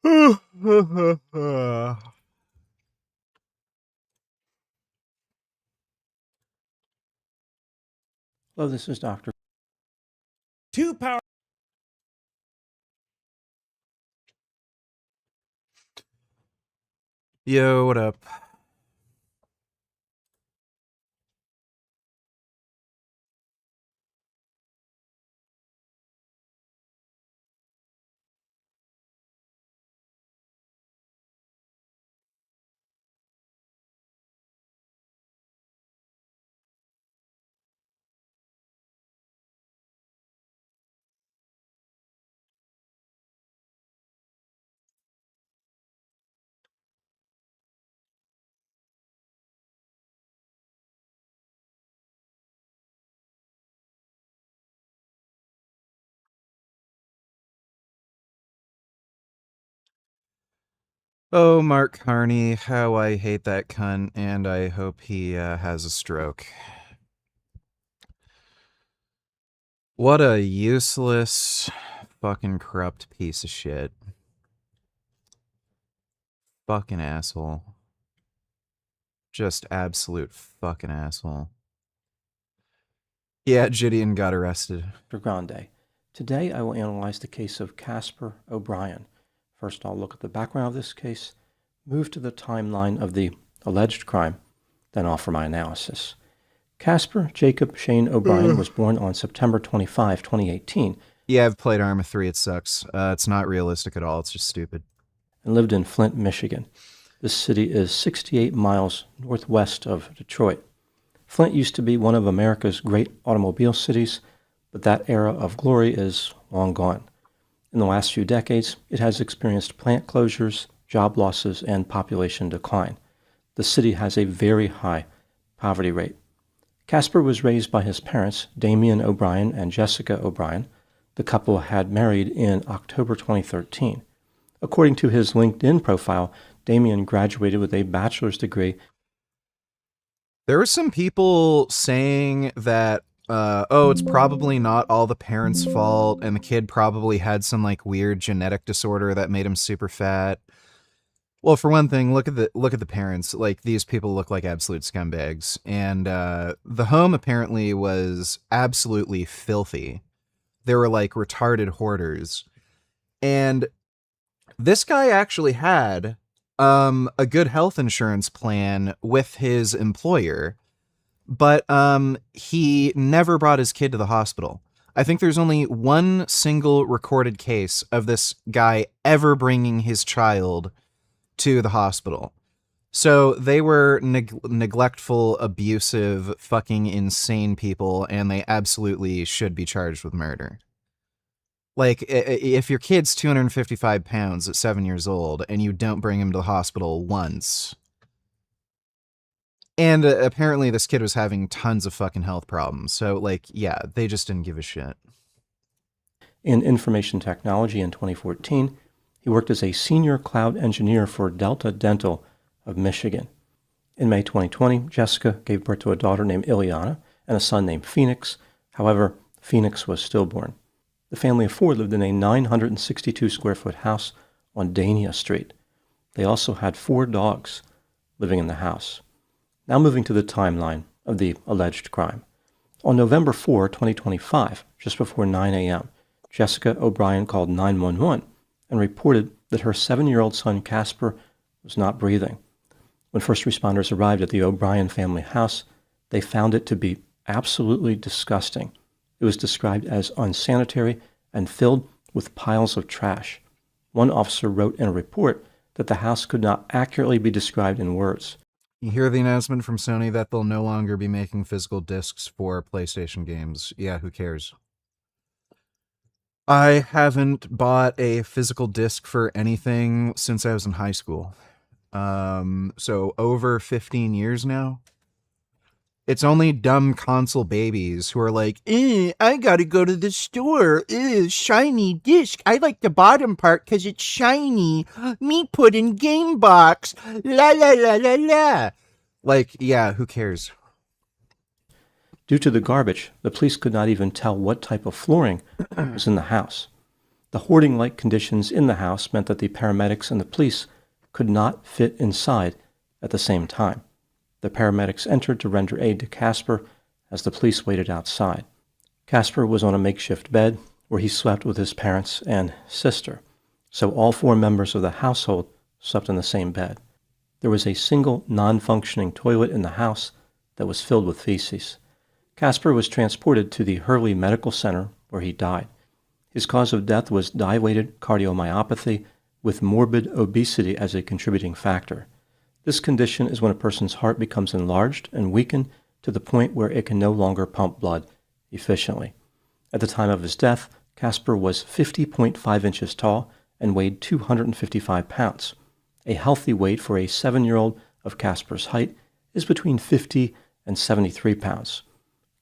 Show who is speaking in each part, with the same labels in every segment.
Speaker 1: Hello,
Speaker 2: this is Dr.
Speaker 3: Two power.
Speaker 1: Yo, what up? Oh, Mark Carney, how I hate that cunt, and I hope he has a stroke. What a useless, fucking corrupt piece of shit. Fucking asshole. Just absolute fucking asshole. Yeah, Gideon got arrested.
Speaker 2: Grande. Today I will analyze the case of Casper O'Brien. First, I'll look at the background of this case, move to the timeline of the alleged crime, then offer my analysis. Casper Jacob Shane O'Brien was born on September 25, 2018.
Speaker 1: Yeah, I've played Arma 3, it sucks. It's not realistic at all, it's just stupid.
Speaker 2: And lived in Flint, Michigan. This city is 68 miles northwest of Detroit. Flint used to be one of America's great automobile cities, but that era of glory is long gone. In the last few decades, it has experienced plant closures, job losses, and population decline. The city has a very high poverty rate. Casper was raised by his parents, Damian O'Brien and Jessica O'Brien. The couple had married in October 2013. According to his LinkedIn profile, Damian graduated with a bachelor's degree.
Speaker 1: There were some people saying that it's probably not all the parents' fault, and the kid probably had some like weird genetic disorder that made him super fat. Well, for one thing, look at the parents. Like, these people look like absolute scumbags, and the home apparently was absolutely filthy. They were like retarded hoarders, and this guy actually had a good health insurance plan with his employer. But he never brought his kid to the hospital. I think there's only one single recorded case of this guy ever bringing his child to the hospital. So they were neglectful, abusive, fucking insane people, and they absolutely should be charged with murder. Like, if your kid's 255 pounds at 7 years old and you don't bring him to the hospital once... And apparently this kid was having tons of fucking health problems. So, like, yeah, they just didn't give a shit.
Speaker 2: In information technology in 2014, he worked as a senior cloud engineer for Delta Dental of Michigan. In May 2020, Jessica gave birth to a daughter named Ileana and a son named Phoenix. However, Phoenix was stillborn. The family of four lived in a 962-square-foot house on Dania Street. They also had 4 dogs living in the house. Now moving to the timeline of the alleged crime. On November 4, 2025, just before 9 a.m., Jessica O'Brien called 911 and reported that her 7-year-old son Casper was not breathing. When first responders arrived at the O'Brien family house, they found it to be absolutely disgusting. It was described as unsanitary and filled with piles of trash. One officer wrote in a report that the house could not accurately be described in words.
Speaker 1: You hear the announcement from Sony that they'll no longer be making physical discs for PlayStation games. Yeah, who cares? I haven't bought a physical disc for anything since I was in high school. So over 15 years now. It's only dumb console babies who are like, I gotta go to the store. Shiny disc. I like the bottom part because it's shiny. Me put in game box. La la la la la. Like, yeah, who cares?
Speaker 2: Due to the garbage, the police could not even tell what type of flooring was in the house. The hoarding-like conditions in the house meant that the paramedics and the police could not fit inside at the same time. The paramedics entered to render aid to Casper as the police waited outside. Casper was on a makeshift bed where he slept with his parents and sister, so all 4 members of the household slept in the same bed. There was a single non-functioning toilet in the house that was filled with feces. Casper was transported to the Hurley Medical Center where he died. His cause of death was dilated cardiomyopathy with morbid obesity as a contributing factor. This condition is when a person's heart becomes enlarged and weakened to the point where it can no longer pump blood efficiently. At the time of his death, Casper was 50.5 inches tall and weighed 255 pounds. A healthy weight for a 7-year-old of Casper's height is between 50 and 73 pounds.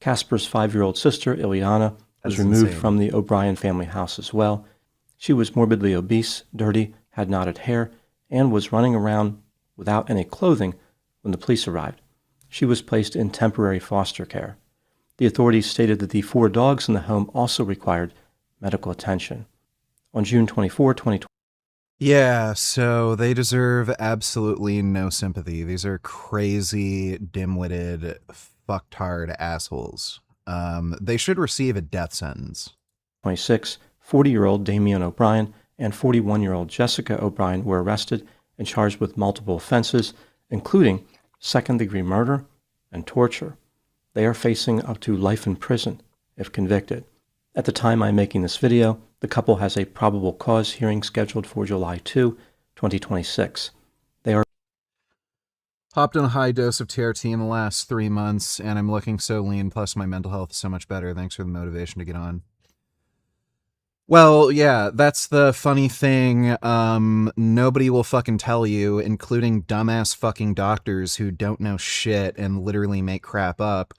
Speaker 2: Casper's 5-year-old sister, Ileana, was removed from the O'Brien family house as well. She was morbidly obese, dirty, had knotted hair, and was running around without any clothing when the police arrived. She was placed in temporary foster care. The authorities stated that the 4 dogs in the home also required medical attention. On June 24, 2020,
Speaker 1: Yeah, so they deserve absolutely no sympathy. These are crazy, dim-witted, fucktard assholes. They should receive a death sentence.
Speaker 2: 26, 40-year-old Damien O'Brien and 41-year-old Jessica O'Brien were arrested and charged with multiple offenses, including second-degree murder and torture. They are facing up to life in prison if convicted. At the time I'm making this video, the couple has a probable cause hearing scheduled for July 2, 2026. They are
Speaker 1: Hopped on a high dose of TRT in the last 3 months, and I'm looking so lean, plus my mental health is so much better. Thanks for the motivation to get on. Well, yeah, that's the funny thing. Nobody will fucking tell you, including dumbass fucking doctors who don't know shit and literally make crap up.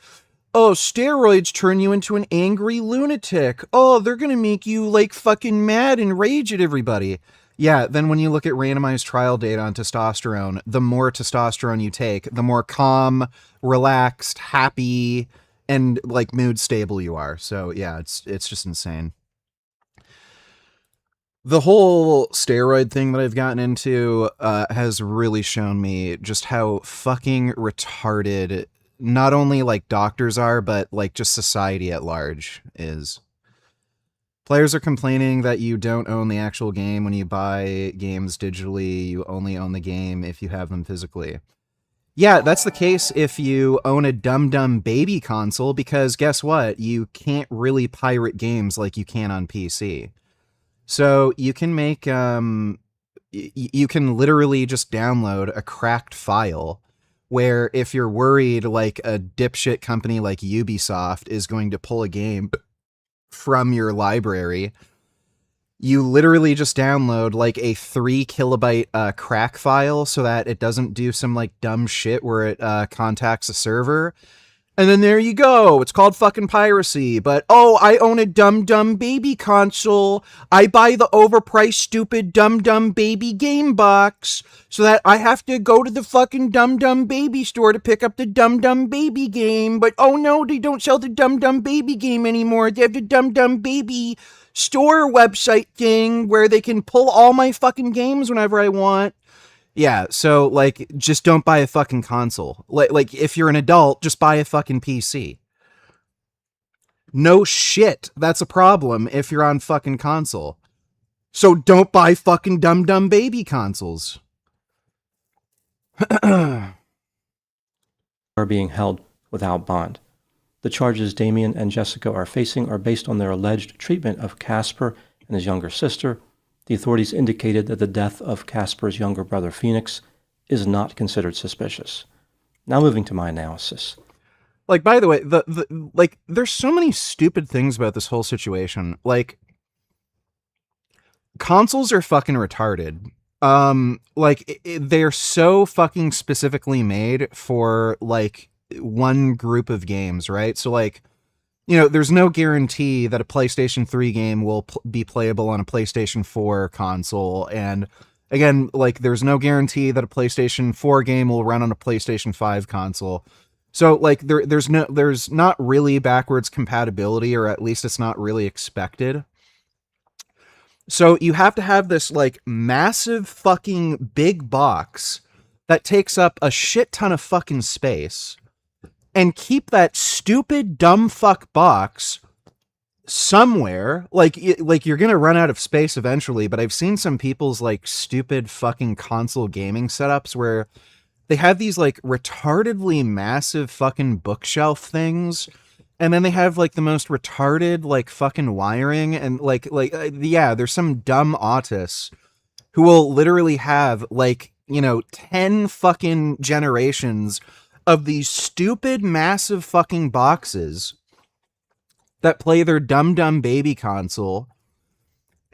Speaker 1: Oh, steroids turn you into an angry lunatic. Oh, they're gonna make you, like, fucking mad and rage at everybody. Yeah, then when you look at randomized trial data on testosterone, the more testosterone you take, the more calm, relaxed, happy, and, like, mood stable you are. So, yeah, it's just insane. The whole steroid thing that I've gotten into has really shown me just how fucking retarded not only like doctors are, but like just society at large is. Players are complaining that you don't own the actual game when you buy games digitally. You only own the game if you have them physically. Yeah, that's the case if you own a dumb baby console, because guess what? You can't really pirate games like you can on PC. So you can make, you can literally just download a cracked file where if you're worried like a dipshit company like Ubisoft is going to pull a game from your library, you literally just download like a 3 kilobyte crack file so that it doesn't do some like dumb shit where it contacts a server. And then there you go. It's called fucking piracy. But, oh, I own a dumb baby console. I buy the overpriced, stupid, dumb baby game box so that I have to go to the fucking dumb baby store to pick up the dumb baby game. But, oh no, they don't sell the dumb baby game anymore. They have the dumb baby store website thing where they can pull all my fucking games whenever I want. Yeah, so, like, just don't buy a fucking console. Like, if you're an adult, just buy a fucking PC. No shit, that's a problem if you're on fucking console. So don't buy fucking dumb baby consoles.
Speaker 2: are being held without bond. The charges Damien and Jessica are facing are based on their alleged treatment of Casper and his younger sister. The authorities indicated that the death of Casper's younger brother Phoenix is not considered suspicious. Now moving to my analysis.
Speaker 1: Like, by the way, like, there's so many stupid things about this whole situation. Like, consoles are fucking retarded. Like, they're so fucking specifically made for, like, one group of games, right? So, like, you know, there's no guarantee that a PlayStation 3 game will be playable on a PlayStation 4 console. And again, like, there's no guarantee that a PlayStation 4 game will run on a PlayStation 5 console. So, like, there's not really backwards compatibility, or at least it's not really expected. So you have to have this like massive fucking big box that takes up a shit ton of fucking space and keep that stupid dumb fuck box somewhere. Like you're gonna run out of space eventually, but I've seen some people's like stupid fucking console gaming setups where they have these like retardedly massive fucking bookshelf things, and then they have like the most retarded like fucking wiring, and yeah, there's some dumb autists who will literally have like, 10 fucking generations of these stupid massive fucking boxes that play their dumb baby console.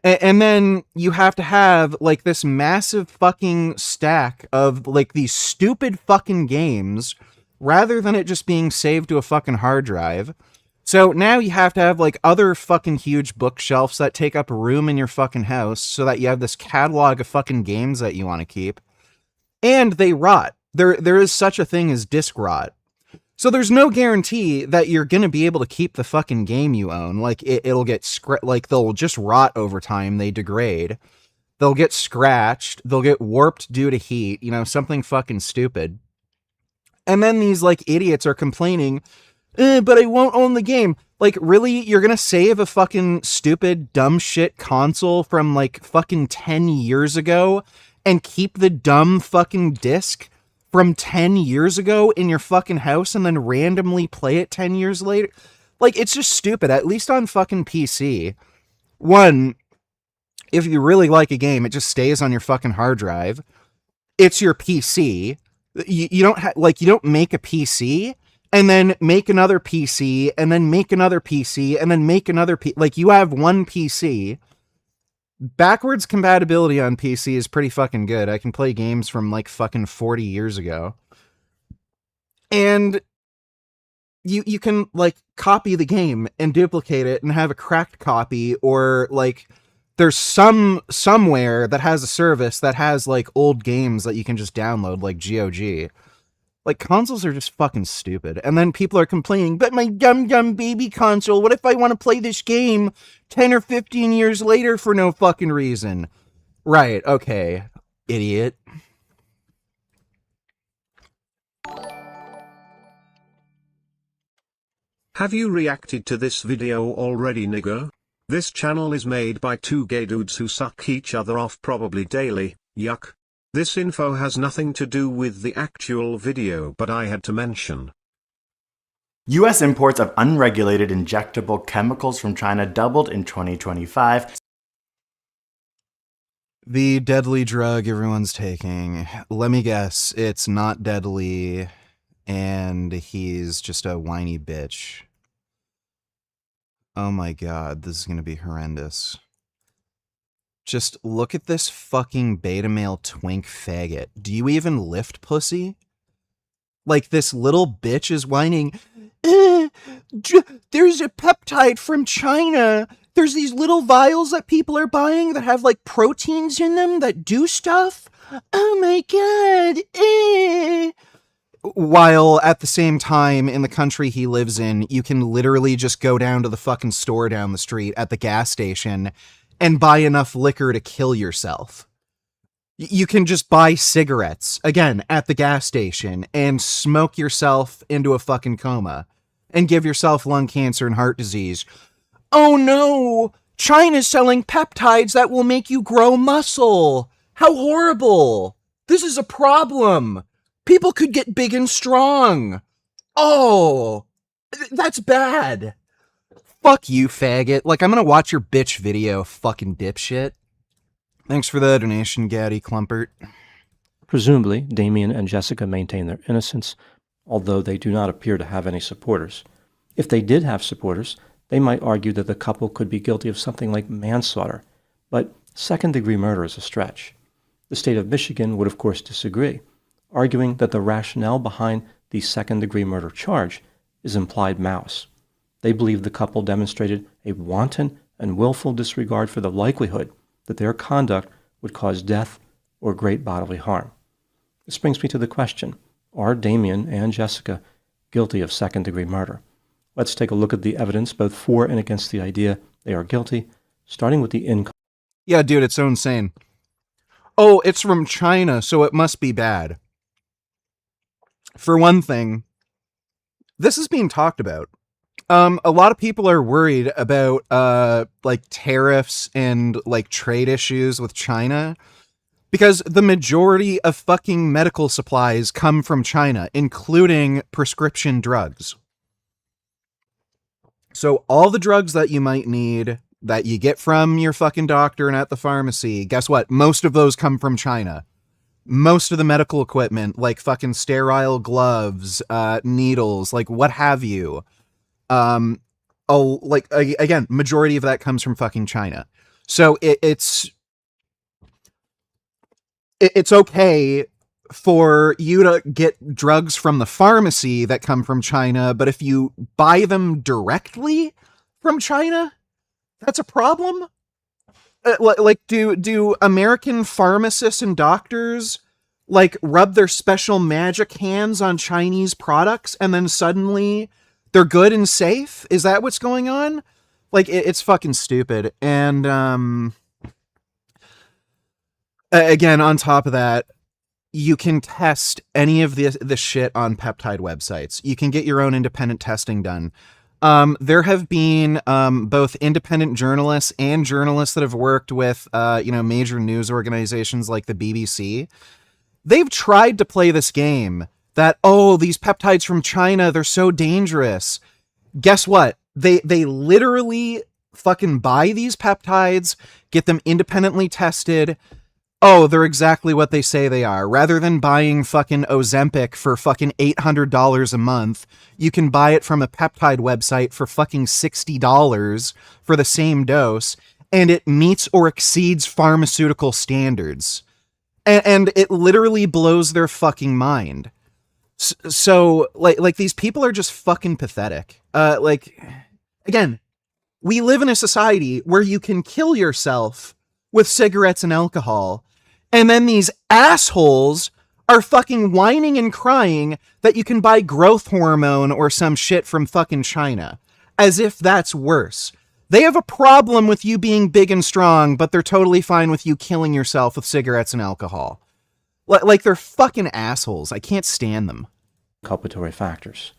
Speaker 1: And then you have to have like this massive fucking stack of like these stupid fucking games rather than it just being saved to a fucking hard drive. So now you have to have like other fucking huge bookshelves that take up room in your fucking house so that you have this catalog of fucking games that you want to keep. And they rot. There is such a thing as disk rot. So there's no guarantee that you're going to be able to keep the fucking game you own. Like it'll get like they'll just rot over time, they degrade. They'll get scratched, they'll get warped due to heat, something fucking stupid. And then these like idiots are complaining, but I won't own the game. Like, really? You're going to save a fucking stupid dumb shit console from like fucking 10 years ago and keep the dumb fucking disc from 10 years ago in your fucking house and then randomly play it 10 years later? Like, it's just stupid. At least on fucking PC. One, if you really like a game, it just stays on your fucking hard drive. It's your PC. You don't make a PC and then make another PC and then make another PC and then make another like, you have one PC. Backwards compatibility on PC is pretty fucking good. I can play games from like fucking 40 years ago. And you can like copy the game and duplicate it and have a cracked copy, or like there's somewhere that has a service that has like old games that you can just download, like GOG. Like, consoles are just fucking stupid. And then people are complaining, but my dumb baby console, what if I want to play this game 10 or 15 years later for no fucking reason? Right, okay, idiot.
Speaker 4: Have you reacted to this video already, nigger? This channel is made by two gay dudes who suck each other off probably daily, yuck. This info has nothing to do with the actual video, but I had to mention.
Speaker 5: U.S. imports of unregulated injectable chemicals from China doubled in 2025.
Speaker 1: The deadly drug everyone's taking. Let me guess, it's not deadly, and he's just a whiny bitch. Oh my god, this is gonna be horrendous. Just look at this fucking beta male twink faggot. Do you even lift pussy? Like, this little bitch is whining, there's a peptide from China. There's these little vials that people are buying that have, like, proteins in them that do stuff. Oh my god. While at the same time, in the country he lives in, you can literally just go down to the fucking store down the street at the gas station and buy enough liquor to kill yourself. You can just buy cigarettes, again, at the gas station, and smoke yourself into a fucking coma, and give yourself lung cancer and heart disease. Oh no! China's selling peptides that will make you grow muscle! How horrible! This is a problem! People could get big and strong! Oh! That's bad! Fuck you, faggot. Like, I'm gonna watch your bitch video, fucking dipshit. Thanks for the donation, Gaddy Clumpert.
Speaker 2: Presumably, Damien and Jessica maintain their innocence, although they do not appear to have any supporters. If they did have supporters, they might argue that the couple could be guilty of something like manslaughter, but second-degree murder is a stretch. The state of Michigan would, of course, disagree, arguing that the rationale behind the second-degree murder charge is implied malice. They believe the couple demonstrated a wanton and willful disregard for the likelihood that their conduct would cause death or great bodily harm. This brings me to the question, are Damien and Jessica guilty of second-degree murder? Let's take a look at the evidence both for and against the idea they are guilty, starting with the income.
Speaker 1: Yeah, dude, it's so insane. Oh, it's from China, so it must be bad. For one thing, this is being talked about. A lot of people are worried about like tariffs and like trade issues with China because the majority of fucking medical supplies come from China, including prescription drugs. So all the drugs that you might need that you get from your fucking doctor and at the pharmacy, guess what? Most of those come from China. Most of the medical equipment, like fucking sterile gloves, needles, like what have you, um, again, majority of that comes from fucking China. So it's okay for you to get drugs from the pharmacy that come from China, but if you buy them directly from China, that's a problem. Like, do American pharmacists and doctors like rub their special magic hands on Chinese products and then suddenly they're good and safe? Is that what's going on? Like, it's fucking stupid. And again, on top of that, you can test any of the shit on peptide websites. You can get your own independent testing done. There have been both independent journalists and journalists that have worked with major news organizations like the BBC. They've tried to play this game that, oh, these peptides from China, they're so dangerous. Guess what? They literally fucking buy these peptides, get them independently tested. Oh, they're exactly what they say they are. Rather than buying fucking Ozempic for fucking $800 a month, you can buy it from a peptide website for fucking $60 for the same dose, and it meets or exceeds pharmaceutical standards. And it literally blows their fucking mind. So, like these people are just fucking pathetic. Again, we live in a society where you can kill yourself with cigarettes and alcohol, and then these assholes are fucking whining and crying that you can buy growth hormone or some shit from fucking China, as if that's worse. They have a problem with you being big and strong, but they're totally fine with you killing yourself with cigarettes and alcohol. Like, they're fucking assholes. I can't stand them.
Speaker 2: Culpatory factors.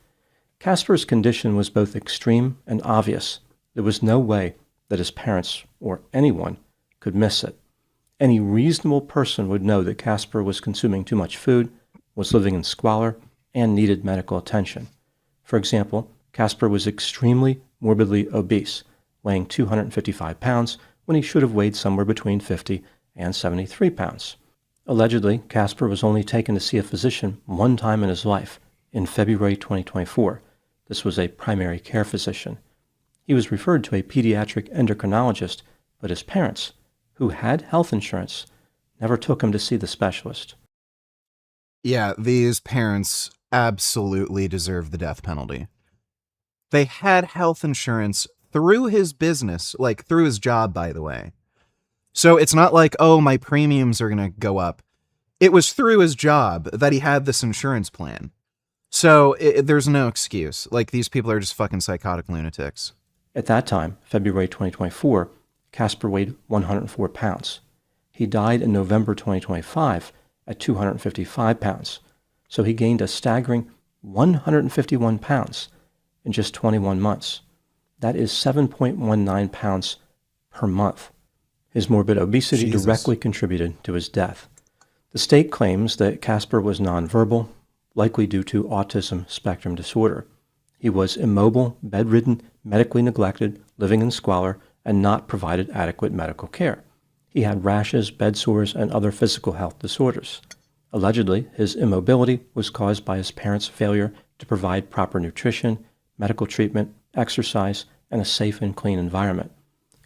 Speaker 2: Casper's condition was both extreme and obvious. There was no way that his parents, or anyone, could miss it. Any reasonable person would know that Casper was consuming too much food, was living in squalor, and needed medical attention. For example, Casper was extremely morbidly obese, weighing 255 pounds when he should have weighed somewhere between 50 and 73 pounds. Allegedly, Casper was only taken to see a physician one time in his life, in February 2024. This was a primary care physician. He was referred to a pediatric endocrinologist, but his parents, who had health insurance, never took him to see the specialist.
Speaker 1: Yeah, these parents absolutely deserve the death penalty. They had health insurance through his business, like through his job, by the way. So it's not like, oh, my premiums are going to go up. It was through his job that he had this insurance plan. So there's no excuse. Like, these people are just fucking psychotic lunatics.
Speaker 2: At that time, February 2024, Casper weighed 104 pounds. He died in November 2025 at 255 pounds. So he gained a staggering 151 pounds in just 21 months. That is 7.19 pounds per month. His morbid obesity directly contributed to his death. The state claims that Casper was nonverbal, likely due to autism spectrum disorder. He was immobile, bedridden, medically neglected, living in squalor, and not provided adequate medical care. He had rashes, bed sores, and other physical health disorders. Allegedly, his immobility was caused by his parents' failure to provide proper nutrition, medical treatment, exercise, and a safe and clean environment.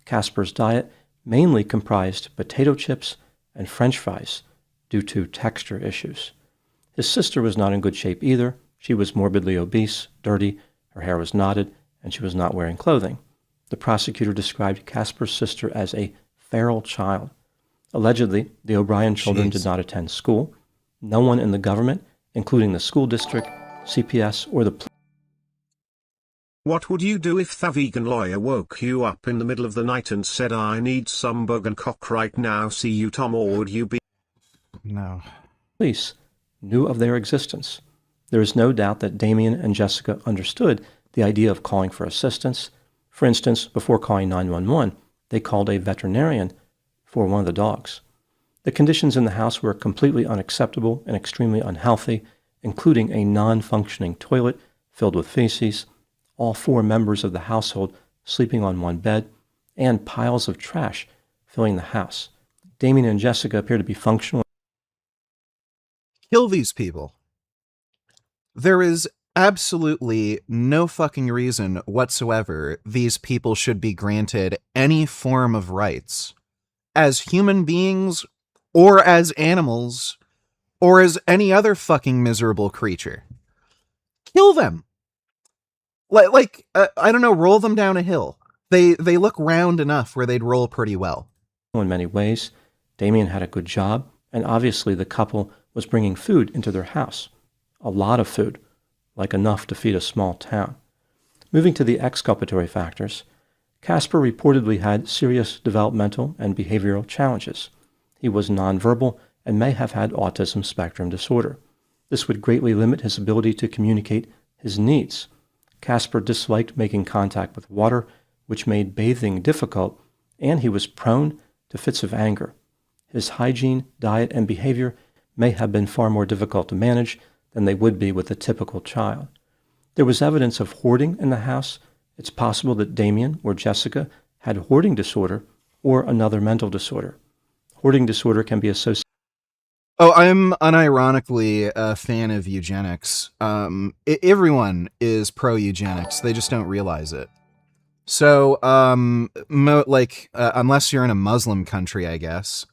Speaker 2: Casper's diet mainly comprised potato chips and French fries due to texture issues. His sister was not in good shape either. She was morbidly obese, dirty, her hair was knotted, and she was not wearing clothing. The prosecutor described Casper's sister as a feral child. Allegedly, the O'Brien children did not attend school. No one in the government, including the school district, CPS, or the
Speaker 4: What would you do if the vegan lawyer woke you up in the middle of the night and said, I need some bug and cock right now, see you Tom, or would you be...
Speaker 1: No.
Speaker 2: Police knew of their existence. There is no doubt that Damien and Jessica understood the idea of calling for assistance. For instance, before calling 911, they called a veterinarian for one of the dogs. The conditions in the house were completely unacceptable and extremely unhealthy, including a non-functioning toilet filled with feces, all 4 members of the household sleeping on one bed, and piles of trash filling the house. Damien and Jessica appear to be functional.
Speaker 1: Kill these people. There is absolutely no fucking reason whatsoever these people should be granted any form of rights as human beings or as animals or as any other fucking miserable creature. Kill them. I don't know, roll them down a hill. They look round enough where they'd roll pretty well.
Speaker 2: In many ways, Damien had a good job, and obviously the couple was bringing food into their house. A lot of food, like enough to feed a small town. Moving to the exculpatory factors, Casper reportedly had serious developmental and behavioral challenges. He was nonverbal and may have had autism spectrum disorder. This would greatly limit his ability to communicate his needs. Casper disliked making contact with water, which made bathing difficult, and he was prone to fits of anger. His hygiene, diet, and behavior may have been far more difficult to manage than they would be with a typical child. There was evidence of hoarding in the house. It's possible that Damien or Jessica had hoarding disorder or another mental disorder. Hoarding disorder can be associated.
Speaker 1: Oh, I'm unironically a fan of eugenics. Everyone is pro-eugenics. They just don't realize it. So, unless you're in a Muslim country, I guess.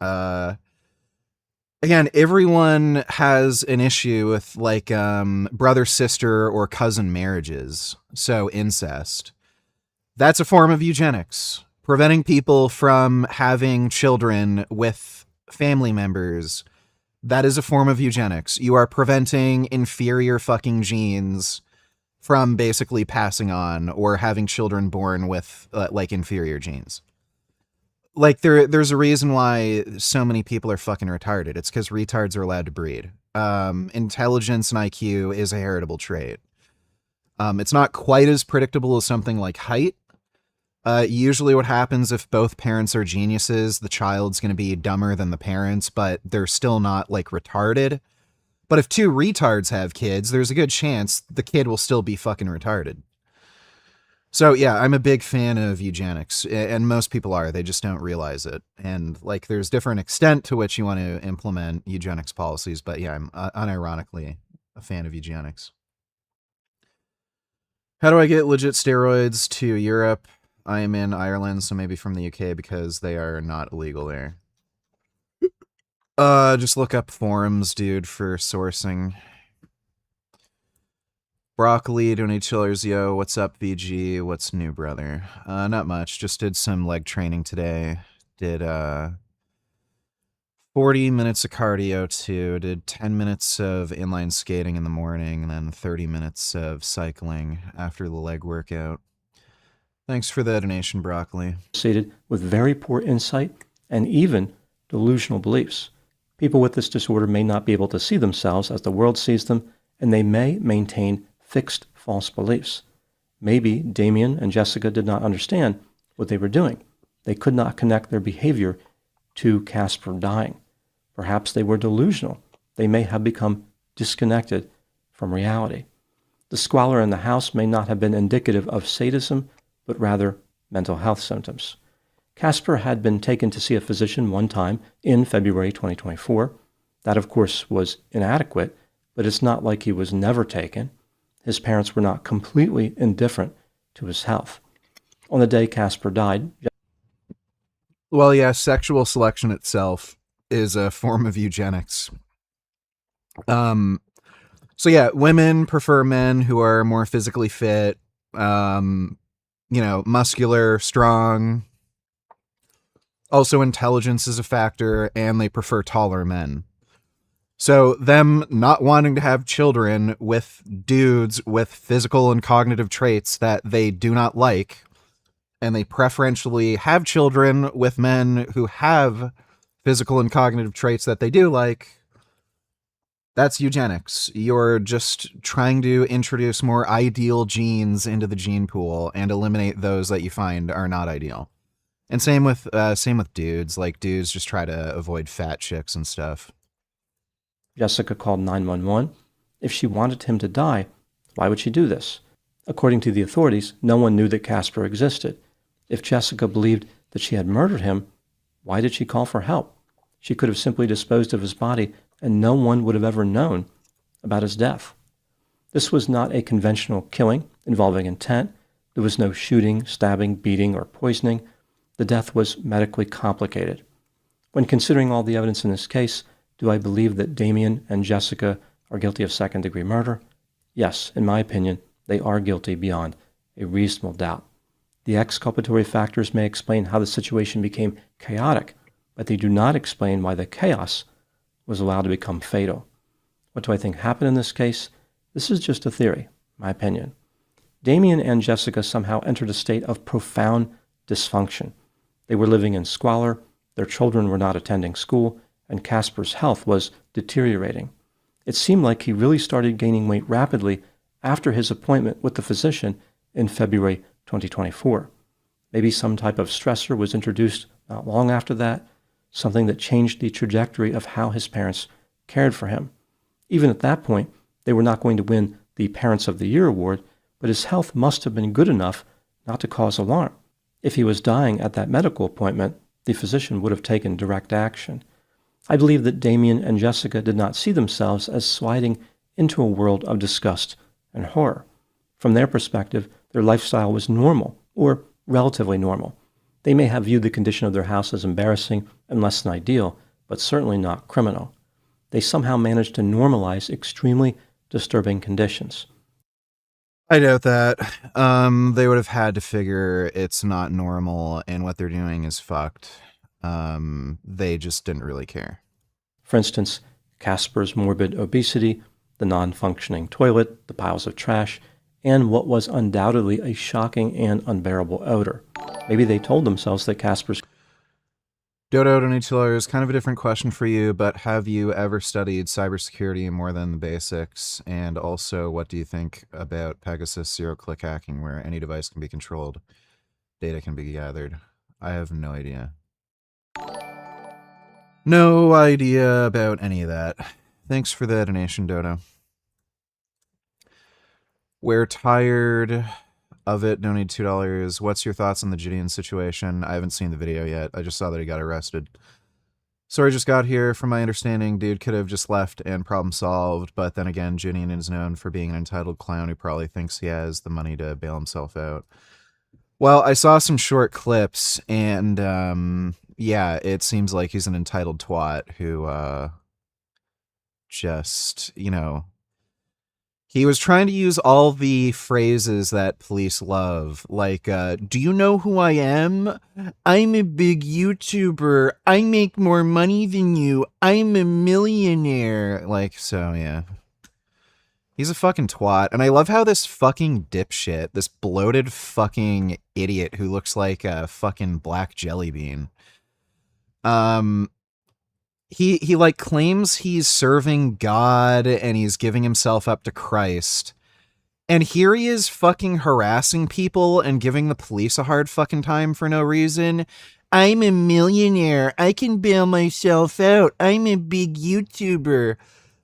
Speaker 1: Again, everyone has an issue with brother-sister or cousin marriages. So incest. That's a form of eugenics. Preventing people from having children with family members. That is a form of eugenics. You are preventing inferior fucking genes from basically passing on or having children born with inferior genes. There's a reason why so many people are fucking retarded. It's because retards are allowed to breed. Intelligence and IQ is a heritable trait. It's not quite as predictable as something like height. Usually what happens if both parents are geniuses, the child's going to be dumber than the parents, but they're still not retarded. But if 2 retards have kids, there's a good chance the kid will still be fucking retarded. So yeah, I'm a big fan of eugenics, and most people are. They just don't realize it. And there's different extent to which you want to implement eugenics policies, but yeah, I'm unironically a fan of eugenics. How do I get legit steroids to Europe? I am in Ireland, so maybe from the UK because they are not illegal there. Just look up forums, dude, for sourcing. Broccoli, donate chillers, yo. What's up, VG? What's new, brother? Not much. Just did some leg training today. Did 40 minutes of cardio too. Did 10 minutes of inline skating in the morning, and then 30 minutes of cycling after the leg workout. Thanks for the donation, Broccoli.
Speaker 2: Associated with very poor insight and even delusional beliefs. People with this disorder may not be able to see themselves as the world sees them, and they may maintain fixed false beliefs. Maybe Damien and Jessica did not understand what they were doing. They could not connect their behavior to Casper dying. Perhaps they were delusional. They may have become disconnected from reality. The squalor in the house may not have been indicative of sadism, but rather mental health symptoms. Casper had been taken to see a physician one time in February 2024. That, of course, was inadequate, but it's not like he was never taken. His parents were not completely indifferent to his health. On the day Casper died...
Speaker 1: Well, yeah, sexual selection itself is a form of eugenics. So yeah, women prefer men who are more physically fit, muscular, strong. Also, intelligence is a factor, and they prefer taller men. So them not wanting to have children with dudes with physical and cognitive traits that they do not like, and they preferentially have children with men who have physical and cognitive traits that they do like, that's eugenics. You're just trying to introduce more ideal genes into the gene pool and eliminate those that you find are not ideal. And same with dudes. Like, dudes just try to avoid fat chicks and stuff.
Speaker 2: Jessica called 911. If she wanted him to die, why would she do this? According to the authorities, no one knew that Casper existed. If Jessica believed that she had murdered him, why did she call for help? She could have simply disposed of his body and no one would have ever known about his death. This was not a conventional killing involving intent. There was no shooting, stabbing, beating, or poisoning. The death was medically complicated. When considering all the evidence in this case, do I believe that Damien and Jessica are guilty of second-degree murder? Yes, in my opinion, they are guilty beyond a reasonable doubt. The exculpatory factors may explain how the situation became chaotic, but they do not explain why the chaos was allowed to become fatal. What do I think happened in this case? This is just a theory, my opinion. Damien and Jessica somehow entered a state of profound dysfunction. They were living in squalor, their children were not attending school, and Casper's health was deteriorating. It seemed like he really started gaining weight rapidly after his appointment with the physician in February 2024. Maybe some type of stressor was introduced not long after that, something that changed the trajectory of how his parents cared for him. Even at that point, they were not going to win the Parents of the Year award, but his health must have been good enough not to cause alarm. If he was dying at that medical appointment, the physician would have taken direct action. I believe that Damien and Jessica did not see themselves as sliding into a world of disgust and horror. From their perspective, their lifestyle was normal, or relatively normal. They may have viewed the condition of their house as embarrassing and less than ideal, but certainly not criminal. They somehow managed to normalize extremely disturbing conditions.
Speaker 1: I doubt that. They would have had to figure it's not normal and what they're doing is fucked. They just didn't really care.
Speaker 2: For instance, Casper's morbid obesity, the non-functioning toilet, the piles of trash, and what was undoubtedly a shocking and unbearable odor. Maybe they told themselves that Casper's...
Speaker 1: Dodo Donatello, kind of a different question for you, but have you ever studied cybersecurity more than the basics? And also, what do you think about Pegasus zero-click hacking, where any device can be controlled, data can be gathered? I have no idea. No idea about any of that. Thanks for the donation, Dodo. We're tired of it. Donate $2. What's your thoughts on the Gideon situation? I haven't seen the video yet. I just saw that he got arrested. Sorry, just got here. From my understanding, dude could have just left and problem solved. But then again, Gideon is known for being an entitled clown who probably thinks he has the money to bail himself out. Well, I saw some short clips, and yeah, it seems like he's an entitled twat who just, you know, he was trying to use all the phrases that police love, like, do you know who I am? I'm a big YouTuber. I make more money than you. I'm a millionaire. Like, so, yeah. He's a fucking twat. And I love how this fucking dipshit, this bloated fucking idiot who looks like a fucking black jelly bean, He like claims he's serving God and he's giving himself up to Christ. And here he is fucking harassing people and giving the police a hard fucking time for no reason. I'm a millionaire. I can bail myself out. I'm a big YouTuber.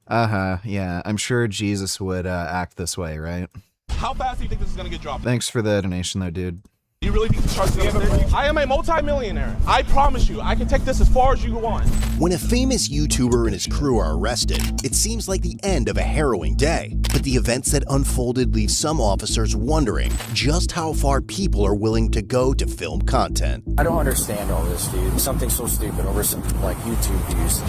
Speaker 1: Yeah. I'm sure Jesus would act this way, right?
Speaker 6: How fast do you think this is going to get dropped?
Speaker 1: Thanks for the donation though, dude.
Speaker 6: You really think the charge is going to stay? I am a multi-millionaire. I promise you, I can take this as far as you want.
Speaker 7: When a famous YouTuber and his crew are arrested, it seems like the end of a harrowing day. But the events that unfolded leave some officers wondering just how far people are willing to go to film content.
Speaker 8: I don't understand all this, dude. Something so stupid over something like YouTube views.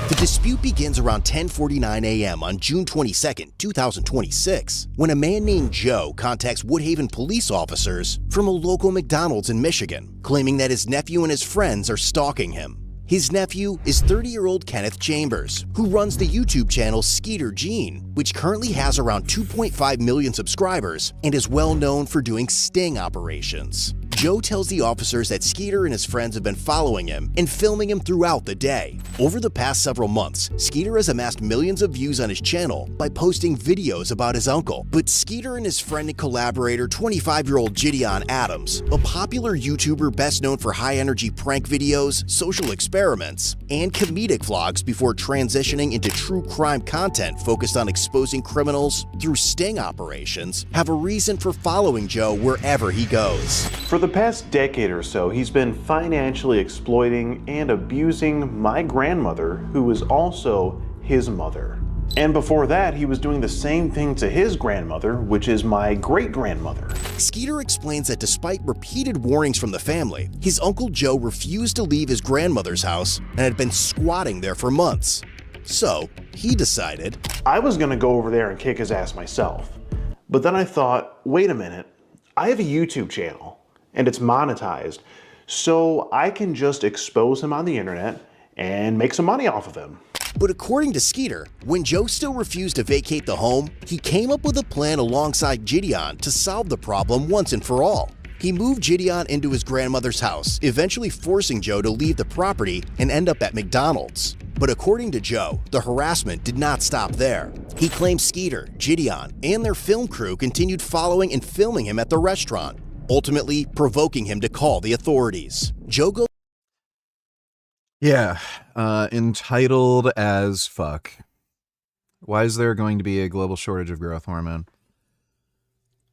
Speaker 7: The dispute begins around 10:49 a.m. on June 22, 2026, when a man named Joe contacts Woodhaven police officers from a local McDonald's in Michigan, claiming that his nephew and his friends are stalking him. His nephew is 30-year-old Kenneth Chambers, who runs the YouTube channel Skeeter Gene, which currently has around 2.5 million subscribers and is well known for doing sting operations. Joe tells the officers that Skeeter and his friends have been following him and filming him throughout the day. Over the past several months, Skeeter has amassed millions of views on his channel by posting videos about his uncle. But Skeeter and his friend and collaborator, 25-year-old Gideon Adams, a popular YouTuber best known for high-energy prank videos, social experiments, and comedic vlogs before transitioning into true crime content focused on exposing criminals through sting operations, have a reason for following Joe wherever he goes.
Speaker 9: For the past decade or so, he's been financially exploiting and abusing my grandmother, who was also his mother. And before that, he was doing the same thing to his grandmother, which is my great-grandmother.
Speaker 7: Skeeter explains that despite repeated warnings from the family, his Uncle Joe refused to leave his grandmother's house and had been squatting there for months. So, he decided,
Speaker 9: I was gonna go over there and kick his ass myself. But then I thought, wait a minute, I have a YouTube channel and it's monetized, so I can just expose him on the internet and make some money off of him.
Speaker 7: But according to Skeeter, when Joe still refused to vacate the home, he came up with a plan alongside Gideon to solve the problem once and for all. He moved Gideon into his grandmother's house, eventually forcing Joe to leave the property and end up at McDonald's. But according to Joe, the harassment did not stop there. He claims Skeeter, Gideon, and their film crew continued following and filming him at the restaurant, ultimately provoking him to call the authorities. Joe goes
Speaker 1: entitled as fuck. Why is there going to be a global shortage of growth hormone?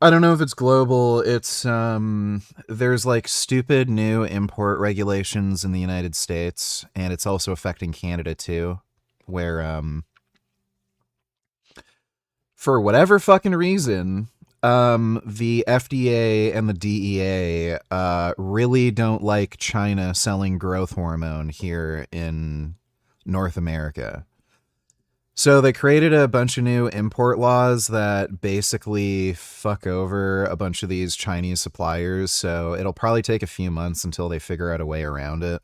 Speaker 1: I don't know if it's global. It's there's like stupid new import regulations in the United States, and it's also affecting Canada too, where for whatever fucking reason, the FDA and the DEA really don't like China selling growth hormone here in North America. So they created a bunch of new import laws that basically fuck over a bunch of these Chinese suppliers. So it'll probably take a few months until they figure out a way around it.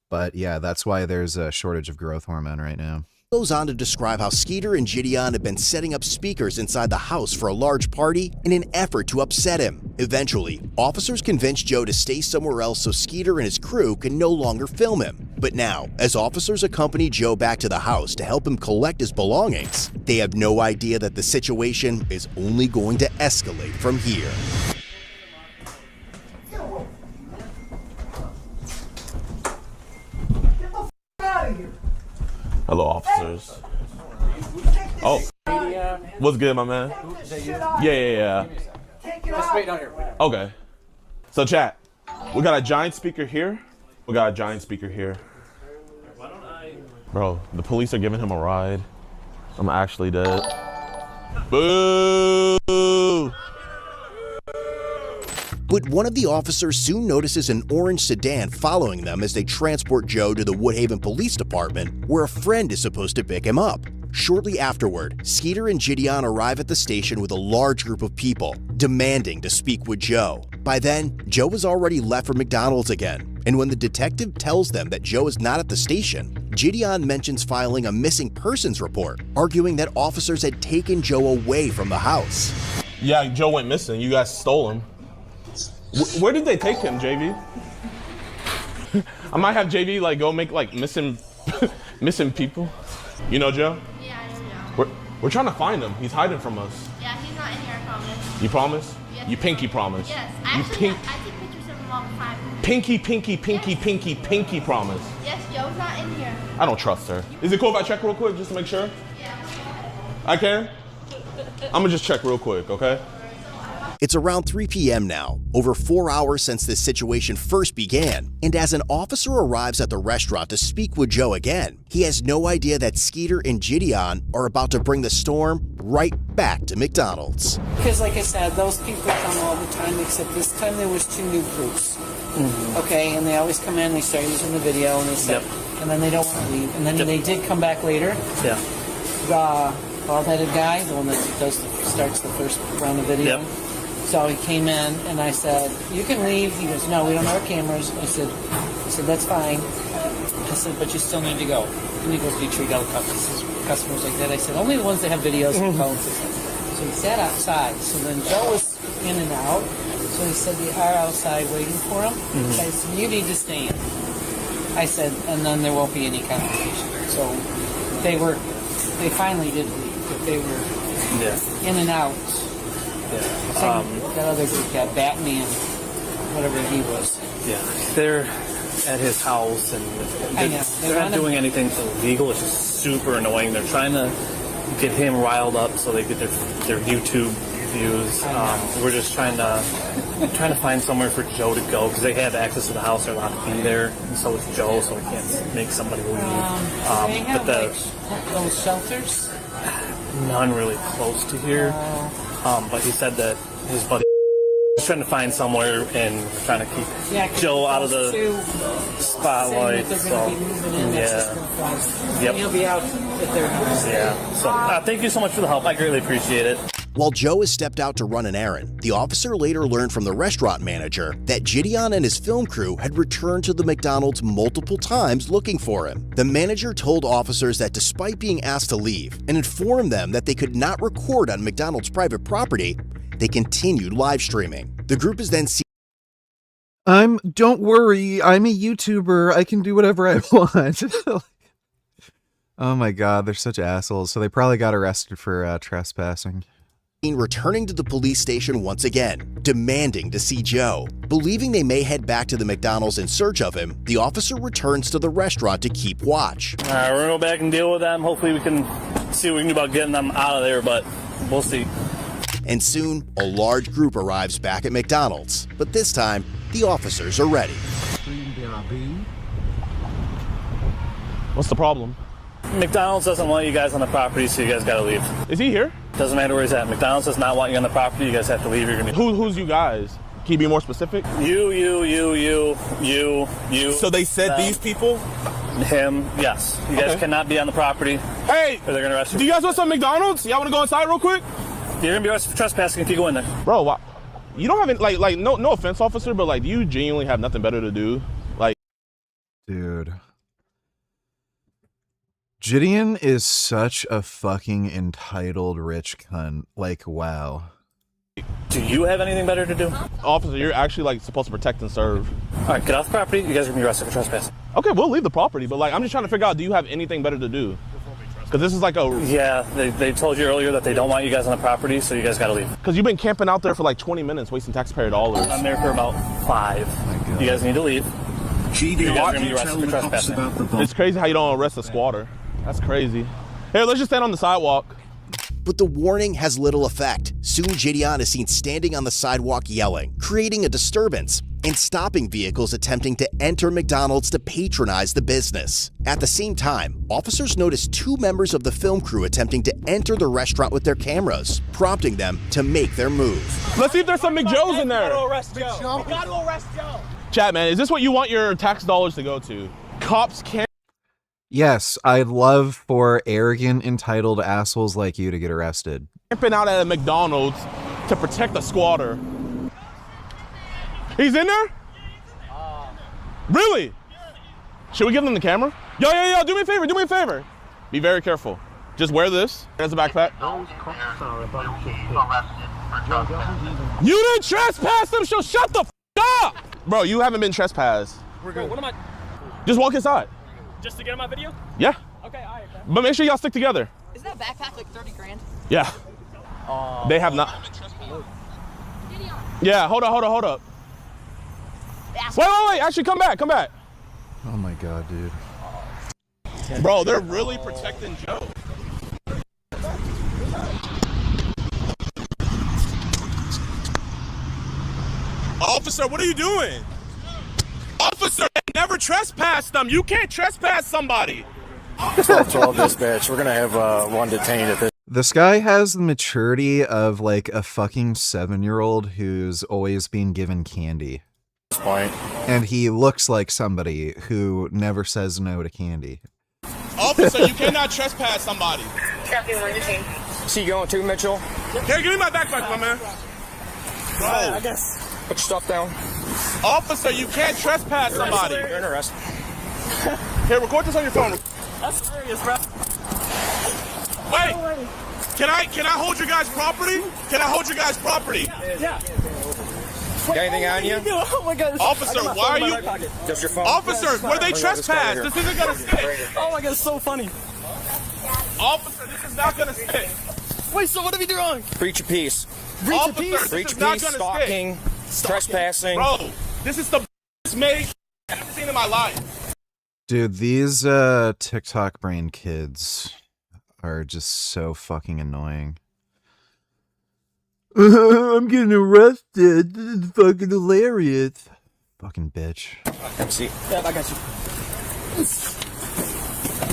Speaker 1: But yeah, that's why there's a shortage of growth hormone right now.
Speaker 7: Goes on to describe how Skeeter and Gideon had been setting up speakers inside the house for a large party in an effort to upset him. Eventually, officers convinced Joe to stay somewhere else so Skeeter and his crew can no longer film him. But now, as officers accompany Joe back to the house to help him collect his belongings, they have no idea that the situation is only going to escalate from here.
Speaker 6: Hello, officers. Oh, what's good, my man? Yeah.
Speaker 8: Just wait down here.
Speaker 6: Okay. So, chat, we got a giant speaker here. We got a giant speaker here. Bro, the police are giving him a ride. I'm actually dead. Boo!
Speaker 7: But one of the officers soon notices an orange sedan following them as they transport Joe to the Woodhaven Police Department, where a friend is supposed to pick him up. Shortly afterward, Skeeter and Gideon arrive at the station with a large group of people, demanding to speak with Joe. By then, Joe has already left for McDonald's again, and when the detective tells them that Joe is not at the station, Gideon mentions filing a missing persons report, arguing that officers had taken Joe away from the house.
Speaker 6: Yeah, Joe went missing. You guys stole him. Where did they take him, JV? I might have JV like go make like missing people. You know Joe?
Speaker 10: Yeah, I know Joe.
Speaker 6: We're trying to find him. He's hiding from us.
Speaker 10: Yeah, he's not in here, I promise.
Speaker 6: You promise?
Speaker 10: Yes,
Speaker 6: You pinky promise.
Speaker 10: Yes, I take pictures of him all the time.
Speaker 6: Pinky promise.
Speaker 10: Yes, Joe's not in here.
Speaker 6: I don't trust her. Is it cool if I check real quick just to make sure?
Speaker 10: Yeah.
Speaker 6: I can? I'm gonna just check real quick, okay?
Speaker 7: It's around 3 p.m. now, over 4 hours since this situation first began, and as an officer arrives at the restaurant to speak with Joe again, he has no idea that Skeeter and Gideon are about to bring the storm right back to McDonald's.
Speaker 11: Because like I said, those people come all the time, except this time there was 2 new crews. Okay, and they always come in, they start using the video, and they start, and then they don't want to leave. And then they did come back later.
Speaker 12: Yeah.
Speaker 11: The bald-headed guy, the one that starts the first round of video.
Speaker 12: Yep.
Speaker 11: So he came in, and I said, "You can leave." He goes, "No, we don't have our cameras." I said, "That's fine." I said, but you still need to go. And he goes, do you treat all customers like that? I said, only the ones that have videos and phones. So he sat outside. So then Joe was in and out. So he said, they are outside waiting for him. I said, you need to stay in. I said, and then there won't be any confrontation. So they finally did leave, but they were in and out. That other group, that Batman, whatever he was.
Speaker 12: Yeah, they're at his house, and they're not doing anything illegal. It's just super annoying. They're trying to get him riled up so they get their YouTube views. We're just trying to find somewhere for Joe to go because they have access to the house. They're allowed to be there, and so is Joe, so we can't make somebody leave.
Speaker 11: They have those shelters?
Speaker 12: None really close to here. But he said that his buddy was trying to find somewhere and trying to keep Joe out of the spotlight.
Speaker 11: He'll be out at their house.
Speaker 12: Yeah. So thank you so much for the help. I greatly appreciate it.
Speaker 7: While Joe has stepped out to run an errand, the officer later learned from the restaurant manager that Gideon and his film crew had returned to the McDonald's multiple times looking for him. The manager told officers that despite being asked to leave and informed them that they could not record on McDonald's private property, they continued live streaming. The group is then seen.
Speaker 1: Don't worry, I'm a YouTuber. I can do whatever I want. Oh my God, they're such assholes. So they probably got arrested for trespassing.
Speaker 7: Returning to the police station once again, demanding to see Joe. Believing they may head back to the McDonald's in search of him, the officer returns to the restaurant to keep watch.
Speaker 12: All right, we're gonna go back and deal with them. Hopefully we can see what we can do about getting them out of there, but we'll see.
Speaker 7: And soon, a large group arrives back at McDonald's. But this time, the officers are ready.
Speaker 6: What's the problem?
Speaker 12: McDonald's doesn't want you guys on the property, so you guys gotta leave.
Speaker 6: Is he here?
Speaker 12: Doesn't matter where he's at. McDonald's does not want you on the property. You guys have to leave. You're gonna.
Speaker 6: Who's you guys? Can you be more specific?
Speaker 12: You.
Speaker 6: So they said these people?
Speaker 12: Him, yes. You guys cannot be on the property.
Speaker 6: Hey!
Speaker 12: Or they're gonna arrest you.
Speaker 6: Do you guys want some McDonald's? Y'all wanna go inside real quick?
Speaker 12: You're gonna be arrested for trespassing if you go in there.
Speaker 6: Bro, why? You don't have any, like, no offense, officer, but like, do you genuinely have nothing better to do? Like,
Speaker 1: dude. Gideon is such a fucking entitled rich cunt. Like, wow.
Speaker 12: Do you have anything better to do?
Speaker 6: Officer, you're actually like supposed to protect and serve.
Speaker 12: All right, get off the property. You guys are gonna be arrested for trespassing.
Speaker 6: Okay, we'll leave the property, but like, I'm just trying to figure out, do you have anything better to do? Because this is like a...
Speaker 12: Yeah, they told you earlier that they don't want you guys on the property, so you guys gotta leave.
Speaker 6: Because you've been camping out there for like 20 minutes, wasting taxpayer dollars.
Speaker 12: I'm there for about 5. You guys need to leave. You guys are gonna be arrested for trespassing.
Speaker 6: It's crazy how you don't arrest a squatter. That's crazy. Here, let's just stand on the sidewalk.
Speaker 7: But the warning has little effect. Soon Gideon is seen standing on the sidewalk yelling, creating a disturbance, and stopping vehicles attempting to enter McDonald's to patronize the business. At the same time, officers notice 2 members of the film crew attempting to enter the restaurant with their cameras, prompting them to make their move.
Speaker 6: Let's see if there's some McJoes in there.
Speaker 3: We gotta arrest Joe.
Speaker 6: Chat, man, is this what you want your tax dollars to go to? Cops can't.
Speaker 1: Yes, I'd love for arrogant, entitled assholes like you to get arrested.
Speaker 6: Camping out at a McDonald's to protect a squatter. He's in there? Really? Should we give them the camera? Yo, do me a favor, Be very careful. Just wear this as a backpack. You didn't trespass them, so shut the f up! Bro, you haven't been trespassed.
Speaker 3: We're good. What am I?
Speaker 6: Just walk inside.
Speaker 3: Just to get on my video?
Speaker 6: Yeah.
Speaker 3: Okay, all right.
Speaker 6: But make sure y'all stick together.
Speaker 10: Isn't that backpack like 30 grand?
Speaker 6: Yeah. They have not. Yeah, hold up. Wait. Actually, come back.
Speaker 1: Oh my God, dude.
Speaker 6: Bro, they're really protecting Joe. Officer, what are you doing? Officer, never trespass them. You can't trespass somebody.
Speaker 8: 12 dispatch. We're gonna have one detained at
Speaker 1: This guy has the maturity of like a fucking 7-year-old who's always being given candy.
Speaker 8: this point.
Speaker 1: And he looks like somebody who never says no to candy.
Speaker 6: Officer, you cannot trespass somebody.
Speaker 8: See you going too, Mitchell?
Speaker 6: Here, give me my backpack, my man.
Speaker 8: I guess. Put your stuff down.
Speaker 6: Officer, you can't trespass somebody.
Speaker 8: You're interested.
Speaker 6: Here, record this on your phone.
Speaker 12: That's serious, bro.
Speaker 6: Wait! Can I hold your guys' property? Can I hold your guys' property?
Speaker 12: Yeah.
Speaker 8: Got anything on you?
Speaker 12: Oh my god.
Speaker 6: Officer, why are you...
Speaker 8: Just your phone?
Speaker 6: Officers, where they trespass? This isn't gonna stick.
Speaker 12: Oh my god, it's so funny.
Speaker 6: Officer, this is not gonna stick.
Speaker 12: Wait, so what have you done wrong?
Speaker 8: Breach of peace.
Speaker 12: Breach of peace?
Speaker 6: Officer,
Speaker 8: Breach
Speaker 6: this
Speaker 8: of
Speaker 6: is not
Speaker 8: peace,
Speaker 6: gonna
Speaker 8: stalking,
Speaker 6: stick.
Speaker 8: trespassing.
Speaker 6: Bro, this is the best made I've ever seen in my life.
Speaker 1: Dude, these TikTok brain kids are just so fucking annoying. I'm getting arrested. This is fucking hilarious. Fucking bitch.
Speaker 8: See?
Speaker 12: Yeah, I got you.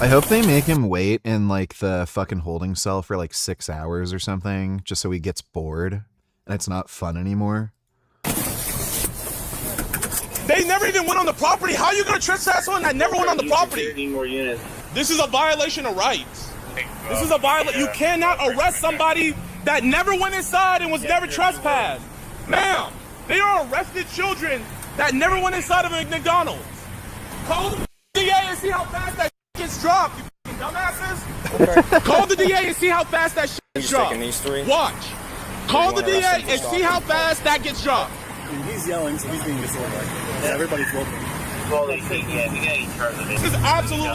Speaker 1: I hope they make him wait in like the fucking holding cell for like 6 hours or something, just so he gets bored and it's not fun anymore.
Speaker 6: They never even went on the property. How are you gonna trespass someone that never went on the property? This is a violation of rights. This is a violation. You cannot arrest somebody that never went inside and was never trespassed. Ma'am, they are arrested children that never went inside of a McDonald's. Call the DA and see how fast that gets dropped, you fucking dumbasses. Call the DA and see how fast that gets dropped.
Speaker 8: These three?
Speaker 6: Watch. Call the DA and see how fast that gets dropped.
Speaker 12: He's yelling, so he's being disorderly. Yeah, everybody's looking.
Speaker 6: This is absolutely...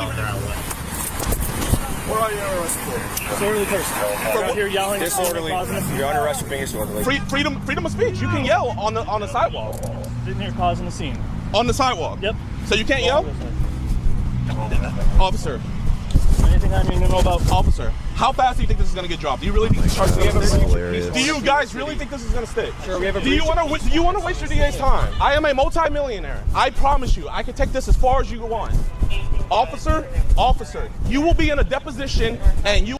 Speaker 12: What are you arrested for? Disorderly person. You're out here yelling.
Speaker 8: Disorderly. You're under arrest for being disorderly.
Speaker 6: Freedom of speech. You can yell on the sidewalk.
Speaker 12: Sitting here causing a scene.
Speaker 6: On the sidewalk?
Speaker 12: Yep.
Speaker 6: So you can't yell? Officer.
Speaker 12: Anything I need to know about?
Speaker 6: Officer, how fast do you think this is going to get dropped? Do you really think this charge
Speaker 1: That's hilarious.
Speaker 6: Do you guys really think this is going to stick?
Speaker 12: Sure, we have a
Speaker 6: do you want to waste your DA's time? I am a multi-millionaire. I promise you, I can take this as far as you want. Officer, you will be in a deposition and you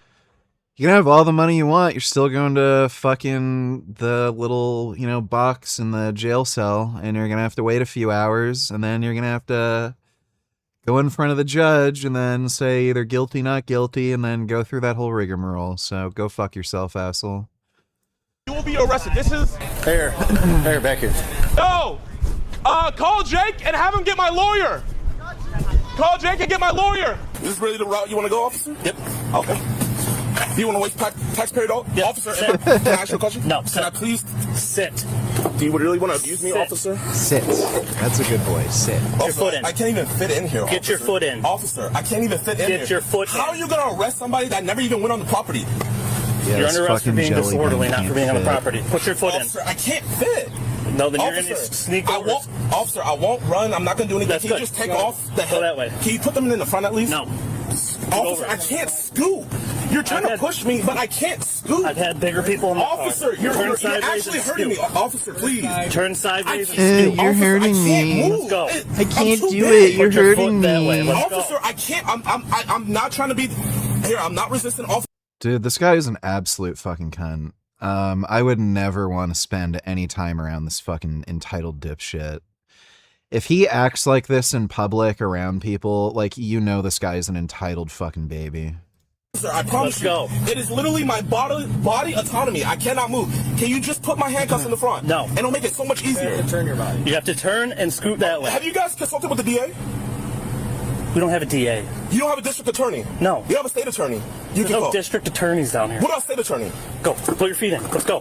Speaker 1: can have all the money you want. You're still going to fucking the little, box in the jail cell, and you're going to have to wait a few hours, and then you're going to have to go in front of the judge and then say either guilty, not guilty, and then go through that whole rigmarole. So go fuck yourself, asshole.
Speaker 6: You will be arrested. This is...
Speaker 8: Here, back here.
Speaker 6: No! Call Jake and have him get my lawyer. Call Jake and get my lawyer. Is this really the route you want to go, officer?
Speaker 12: Yep.
Speaker 6: Okay. Do you want to waste taxpayer dollars?
Speaker 12: Yep.
Speaker 6: Officer, can I ask you a question?
Speaker 12: No.
Speaker 6: Can I please...
Speaker 12: Sit.
Speaker 6: Do you really want to abuse me,
Speaker 12: Sit.
Speaker 6: officer?
Speaker 1: Sit. That's a good boy. Sit.
Speaker 12: Get your foot in.
Speaker 6: I can't even fit in here,
Speaker 12: Get your foot in.
Speaker 6: Officer, I can't even fit in here.
Speaker 12: Get your foot in.
Speaker 6: How are you going to arrest somebody that never even went on the property?
Speaker 1: Yeah,
Speaker 12: You're under arrest for being
Speaker 1: jelly
Speaker 12: disorderly,
Speaker 1: bean
Speaker 12: not for
Speaker 1: can't
Speaker 12: being on the
Speaker 1: fit.
Speaker 12: property. Put your foot
Speaker 6: Officer, I can't fit.
Speaker 12: in. No, then you're
Speaker 6: Officer,
Speaker 12: going to sneak over.
Speaker 6: Officer, I won't run. I'm not going to do anything.
Speaker 12: That's
Speaker 6: Can you
Speaker 12: good.
Speaker 6: just take
Speaker 12: Go.
Speaker 6: off the
Speaker 12: Go
Speaker 6: head?
Speaker 12: that way.
Speaker 6: Can you put them in the front at least?
Speaker 12: No.
Speaker 6: Officer, I can't scoop. You're trying to push me, but I can't scoop.
Speaker 12: I've had bigger people in the
Speaker 6: Officer,
Speaker 12: car.
Speaker 6: you're
Speaker 12: Turn sideways
Speaker 6: actually
Speaker 12: and
Speaker 6: hurting me.
Speaker 12: scoop.
Speaker 6: Officer, please.
Speaker 12: Turn sideways and
Speaker 1: You're
Speaker 12: scoop.
Speaker 6: Officer,
Speaker 1: hurting
Speaker 6: I can't
Speaker 1: me.
Speaker 6: move.
Speaker 12: Let's go.
Speaker 1: I can't
Speaker 6: too
Speaker 1: do
Speaker 6: big.
Speaker 1: it. You're
Speaker 12: Put your
Speaker 1: hurting
Speaker 12: foot that
Speaker 1: me.
Speaker 12: way. Let's go.
Speaker 6: Officer, I can't. I'm not trying to be. Here, I'm not resisting. Officer.
Speaker 1: Dude, this guy is an absolute fucking cunt. I would never want to spend any time around this fucking entitled dipshit. If he acts like this in public around people, like, this guy is an entitled fucking baby.
Speaker 6: Sir, I promise
Speaker 12: Let's go.
Speaker 6: you, it is literally my body autonomy. I cannot move. Can you just put my handcuffs in the front?
Speaker 12: No.
Speaker 6: And it'll make it so much easier.
Speaker 8: Turn your body.
Speaker 12: You have to turn and scoot that way.
Speaker 6: Have you guys consulted with the DA?
Speaker 12: We don't have a DA.
Speaker 6: You don't have a district attorney?
Speaker 12: No.
Speaker 6: You have a state attorney? You
Speaker 12: There's
Speaker 6: can
Speaker 12: no
Speaker 6: go.
Speaker 12: district attorneys down here.
Speaker 6: What about state attorney?
Speaker 12: Go. Put your feet in. Let's go.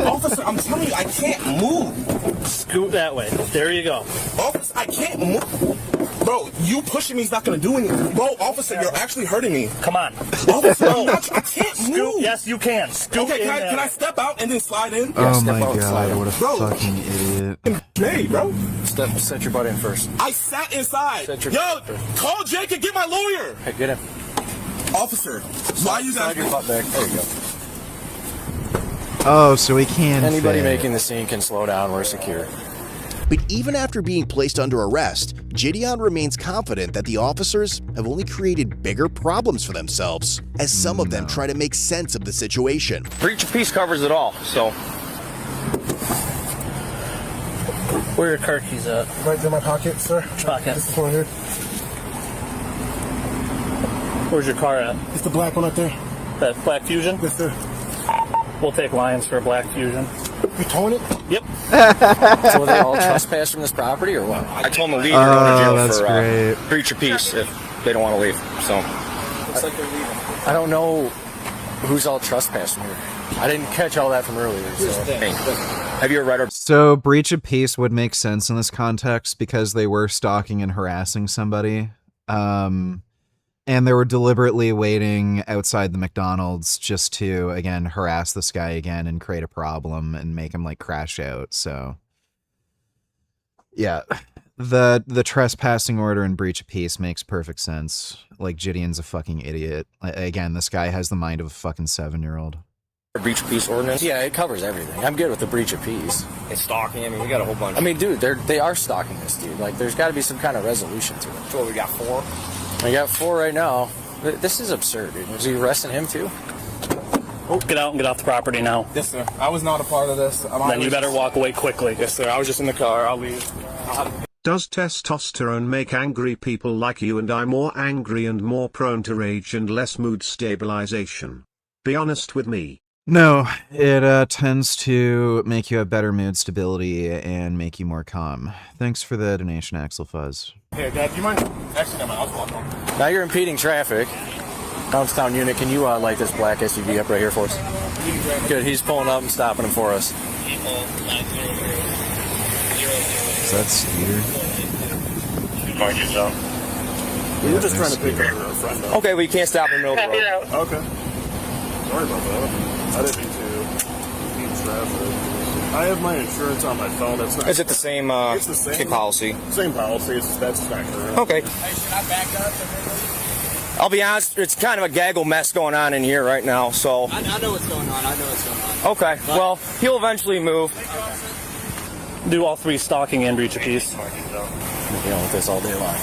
Speaker 6: Officer, I'm telling you, I can't move.
Speaker 12: Scoot that way. There you go.
Speaker 6: Officer, I can't move. Bro, you pushing me is not going to do anything. Bro, officer, you're actually hurting me.
Speaker 12: Come on.
Speaker 6: Officer, I can't move.
Speaker 12: Yes, you can. Scoot
Speaker 6: Okay,
Speaker 12: in
Speaker 6: can I step out and then slide in?
Speaker 1: Oh
Speaker 8: step
Speaker 1: my
Speaker 8: out and slide
Speaker 1: god,
Speaker 8: in.
Speaker 1: what a
Speaker 6: Bro.
Speaker 1: fucking idiot.
Speaker 6: Hey, bro.
Speaker 8: Set your butt in first.
Speaker 6: I sat inside. Yo, call Jake and get my lawyer.
Speaker 8: Hey, get him.
Speaker 6: Officer, why you guys...
Speaker 8: Slide your butt back. There you go.
Speaker 1: Oh, so he can
Speaker 8: Anybody
Speaker 1: fit.
Speaker 8: making the scene can slow down. We're secure.
Speaker 7: But even after being placed under arrest, Gideon remains confident that the officers have only created bigger problems for themselves, as some of them try to make sense of the situation.
Speaker 8: Breach of peace covers it all, so.
Speaker 12: Where are your car keys at?
Speaker 13: Right in my pocket, sir.
Speaker 12: Pocket.
Speaker 13: This is one here.
Speaker 12: Where's your car at?
Speaker 13: It's the black one up there.
Speaker 12: That Black Fusion?
Speaker 13: Yes, sir.
Speaker 12: We'll take Lions for a Black Fusion.
Speaker 8: You towing it?
Speaker 12: Yep.
Speaker 8: So are they all trespass from this property or what? I told them to leave or go to jail for breach of peace if they don't want to leave. So
Speaker 3: Looks like they're leaving.
Speaker 8: I don't know who's all trespassing here. I didn't catch all that from earlier. So. Hey, have you ever read our...
Speaker 1: So breach of peace would make sense in this context because they were stalking and harassing somebody. And they were deliberately waiting outside the McDonald's just to, again, harass this guy again and create a problem and make him, like, crash out. So, yeah, the trespassing order and breach of peace makes perfect sense. Like, Gideon's a fucking idiot. Again, this guy has the mind of a fucking 7-year-old.
Speaker 8: breach of peace ordinance? Yeah, it covers everything. I'm good with the breach of peace.
Speaker 3: It's stalking. I mean, we got a whole bunch.
Speaker 8: I mean, dude, they are stalking this dude. Like, there's got to be some kind of resolution to it.
Speaker 3: So we got 4?
Speaker 8: We got 4 right now. This is absurd, dude. Was he arresting him, too?
Speaker 12: Oh, get out and get off the property now.
Speaker 3: Yes, sir. I was not a part of this.
Speaker 12: Then you better walk away quickly.
Speaker 3: Yes, sir. I was just in the car. I'll leave.
Speaker 4: Does testosterone make angry people like you and I more angry and more prone to rage and less mood stabilization? Be honest with me.
Speaker 1: No, it tends to make you have better mood stability and make you more calm. Thanks for the donation, Axel Fuzz.
Speaker 3: Hey, Dad, do you mind? Actually, no, I was walking home.
Speaker 8: Now you're impeding traffic. Downtown unit, can you light this black SUV up right here for us? Good, he's pulling up and stopping him for us.
Speaker 1: Is that Skeeter?
Speaker 3: Mind yourself.
Speaker 1: We were
Speaker 3: just trying to pick up a friend up.
Speaker 8: Okay, well, you can't stop in the middle of the road.
Speaker 3: Okay. Sorry about that. I didn't mean to impede traffic. I have my insurance on my phone. That's not.
Speaker 8: Is it the same,
Speaker 3: it's the same
Speaker 8: policy?
Speaker 3: Same policy. That's not correct.
Speaker 8: Okay.
Speaker 3: Hey, should I back up?
Speaker 8: I'll be honest, it's kind of a gaggle mess going on in here right now, so...
Speaker 3: I know what's going on.
Speaker 8: Okay, well, he'll eventually move.
Speaker 12: Do all 3 stalking and breach of peace.
Speaker 8: We're dealing with this all day long.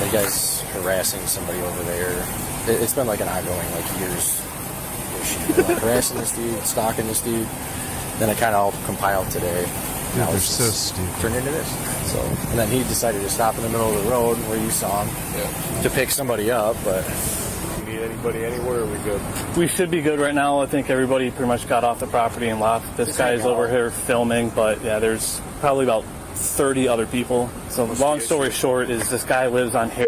Speaker 8: That guy's harassing somebody over there. It's been like an ongoing, like, years issue. Like, harassing this dude, stalking this dude. Then it kind of all compiled today.
Speaker 1: Dude, they're so stupid.
Speaker 8: Turned into this. So, and then he decided to stop in the middle of the road where you saw him to pick somebody up, but...
Speaker 3: You need anybody anywhere, or are we good?
Speaker 12: We should be good right now. I think everybody pretty much got off the property and left. This guy's over here filming, but yeah, there's probably about 30 other people. So long story short is this guy lives on here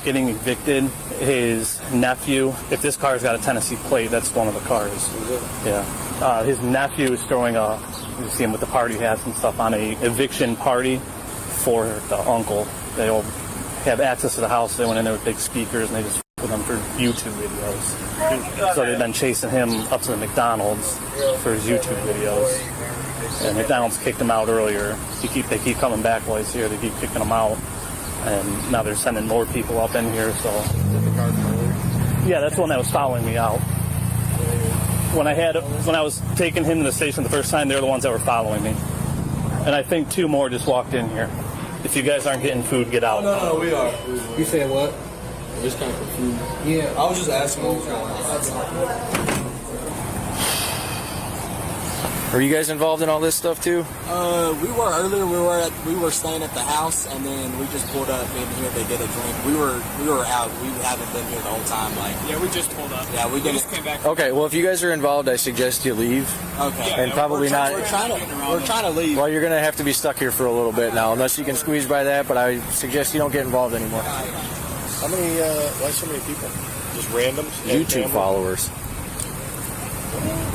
Speaker 12: getting evicted. His nephew, if this car's got a Tennessee plate, that's one of the cars. Yeah. His nephew is throwing you see him with the party hats and stuff on a eviction party for the uncle. They all have access to the house. They went in there with big speakers and they just with them for YouTube videos. So they've been chasing him up to the McDonald's for his YouTube videos. And McDonald's kicked him out earlier. They keep coming back while he's here. They keep kicking him out. And now they're sending more people up in here. So yeah, that's the one that was following me out. When I was taking him to the station the first time, they're the ones that were following me. And I think 2 more just walked in here. If you guys aren't getting food, get out.
Speaker 3: No, we are.
Speaker 13: You said what?
Speaker 3: Just kind of confused.
Speaker 13: Yeah.
Speaker 3: I was just asking what was going on.
Speaker 8: Are you guys involved in all this stuff too?
Speaker 13: We were earlier. We were staying at the house, and then we just pulled up in here to get a drink. We were out. We haven't been here the whole time.
Speaker 3: Yeah, we just pulled up.
Speaker 13: Yeah, we
Speaker 3: just came back.
Speaker 8: Okay, well, if you guys are involved, I suggest you leave.
Speaker 13: Okay.
Speaker 8: And probably not.
Speaker 13: We're trying to leave.
Speaker 8: Well, you're gonna have to be stuck here for a little bit now, unless you can squeeze by that. But I suggest you don't get involved anymore.
Speaker 3: How many? Why so many people? Just randoms?
Speaker 8: YouTube followers.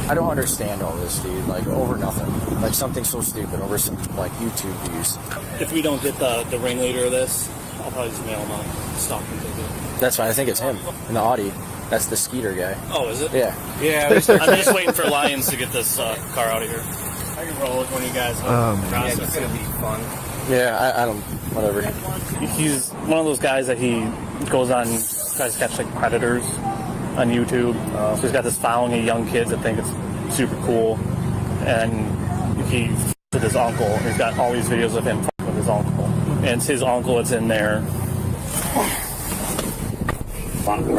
Speaker 8: I don't understand all this, dude. Like, over nothing. Like, something so stupid. Over some, like, YouTube views.
Speaker 12: If we don't get the ringleader of this, I'll probably just mail him a stalking ticket.
Speaker 8: That's fine. I think it's him in the Audi. That's the Skeeter guy.
Speaker 12: Oh, is it?
Speaker 8: Yeah.
Speaker 3: Yeah.
Speaker 12: I'm just waiting for Lions to get this car out of here.
Speaker 3: I can roll with one of you guys.
Speaker 1: Yeah,
Speaker 3: it's going to be fun.
Speaker 8: Yeah, I don't... Whatever.
Speaker 12: He's one of those guys that he goes on, tries to catch, like, predators on YouTube. So he's got this following of young kids that think it's super cool. And he with his uncle. He's got all these videos of him with his uncle. And it's his uncle that's in there.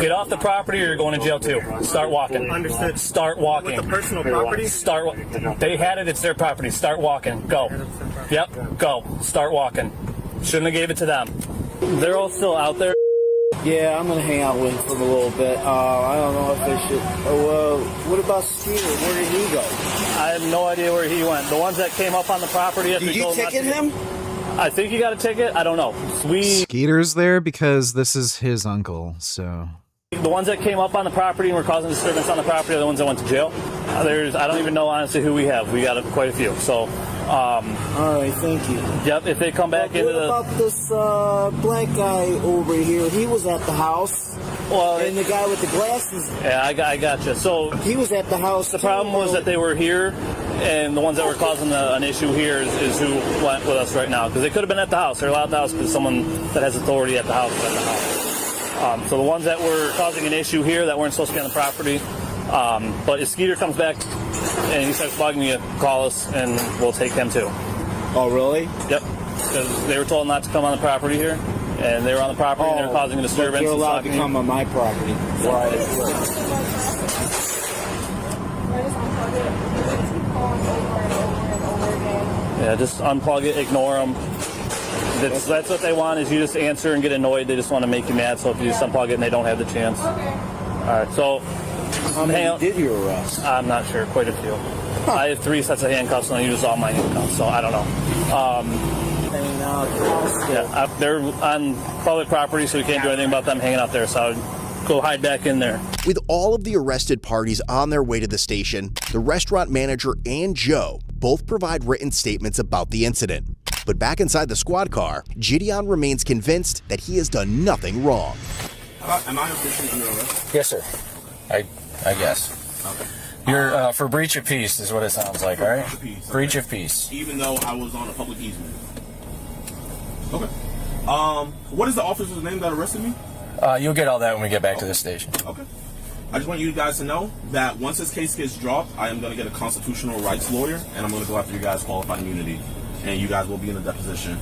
Speaker 12: Get off the property or you're going to jail too. Start walking.
Speaker 3: Understood.
Speaker 12: Start walking.
Speaker 3: With the personal property?
Speaker 12: They had it. It's their property. Start walking. Go. Yep. Go. Start walking. Shouldn't have gave it to them. They're all still out there.
Speaker 14: Yeah, I'm gonna hang out with him for a little bit. I don't know if I should. What about Skeeter? Where did he go?
Speaker 12: I have no idea where he went. The ones that came up on the property.
Speaker 14: Did you ticket him?
Speaker 12: I think he got a ticket. I don't know.
Speaker 1: Skeeter's there because this is his uncle, so.
Speaker 12: The ones that came up on the property and were causing disturbance on the property are the ones that went to jail. I don't even know honestly who we have. We got quite a few. So.
Speaker 14: All right, thank you.
Speaker 12: Yep. If they come back into the.
Speaker 14: What about this black guy over here? He was at the house.
Speaker 12: Well,
Speaker 14: and the guy with the glasses.
Speaker 12: Yeah, I gotcha. So
Speaker 14: he was at the house.
Speaker 12: The problem was that they were here, and the ones that were causing an issue here is who went with us right now, because they could have been at the house. They're allowed at the house because someone that has authority at the house is at the house. So the ones that were causing an issue here that weren't supposed to be on the property. But if Skeeter comes back and he starts bugging you, call us and we'll take him too.
Speaker 14: Oh, really?
Speaker 12: Yep. Because they were told not to come on the property here, and they were on the property and they're causing a disturbance.
Speaker 14: They're allowed to come on my property. Right.
Speaker 12: Yeah, just unplug it, ignore them. That's what they want, is you just answer and get annoyed. They just want to make you mad, so if you just unplug it and they don't have the chance. All right, so.
Speaker 14: How many did you arrest?
Speaker 12: I'm not sure, quite a few. I have 3 sets of handcuffs and I use all my handcuffs, so I don't know. Yeah, they're on public property, so we can't do anything about them hanging out there, so I would go hide back in there.
Speaker 7: With all of the arrested parties on their way to the station, the restaurant manager and Joe both provide written statements about the incident. But back inside the squad car, Gideon remains convinced that he has done nothing wrong.
Speaker 6: Am I officially under arrest?
Speaker 8: Yes, sir. I guess.
Speaker 6: Okay.
Speaker 8: You're for breach of peace is what it sounds like, all right? Breach of peace.
Speaker 6: Even though I was on a public easement. Okay. What is the officer's name that arrested me?
Speaker 8: You'll get all that when we get back to the station.
Speaker 6: Okay. I just want you guys to know that once this case gets dropped, I am going to get a constitutional rights lawyer, and I'm going to go after you guys' qualified immunity, and you guys will be in a deposition.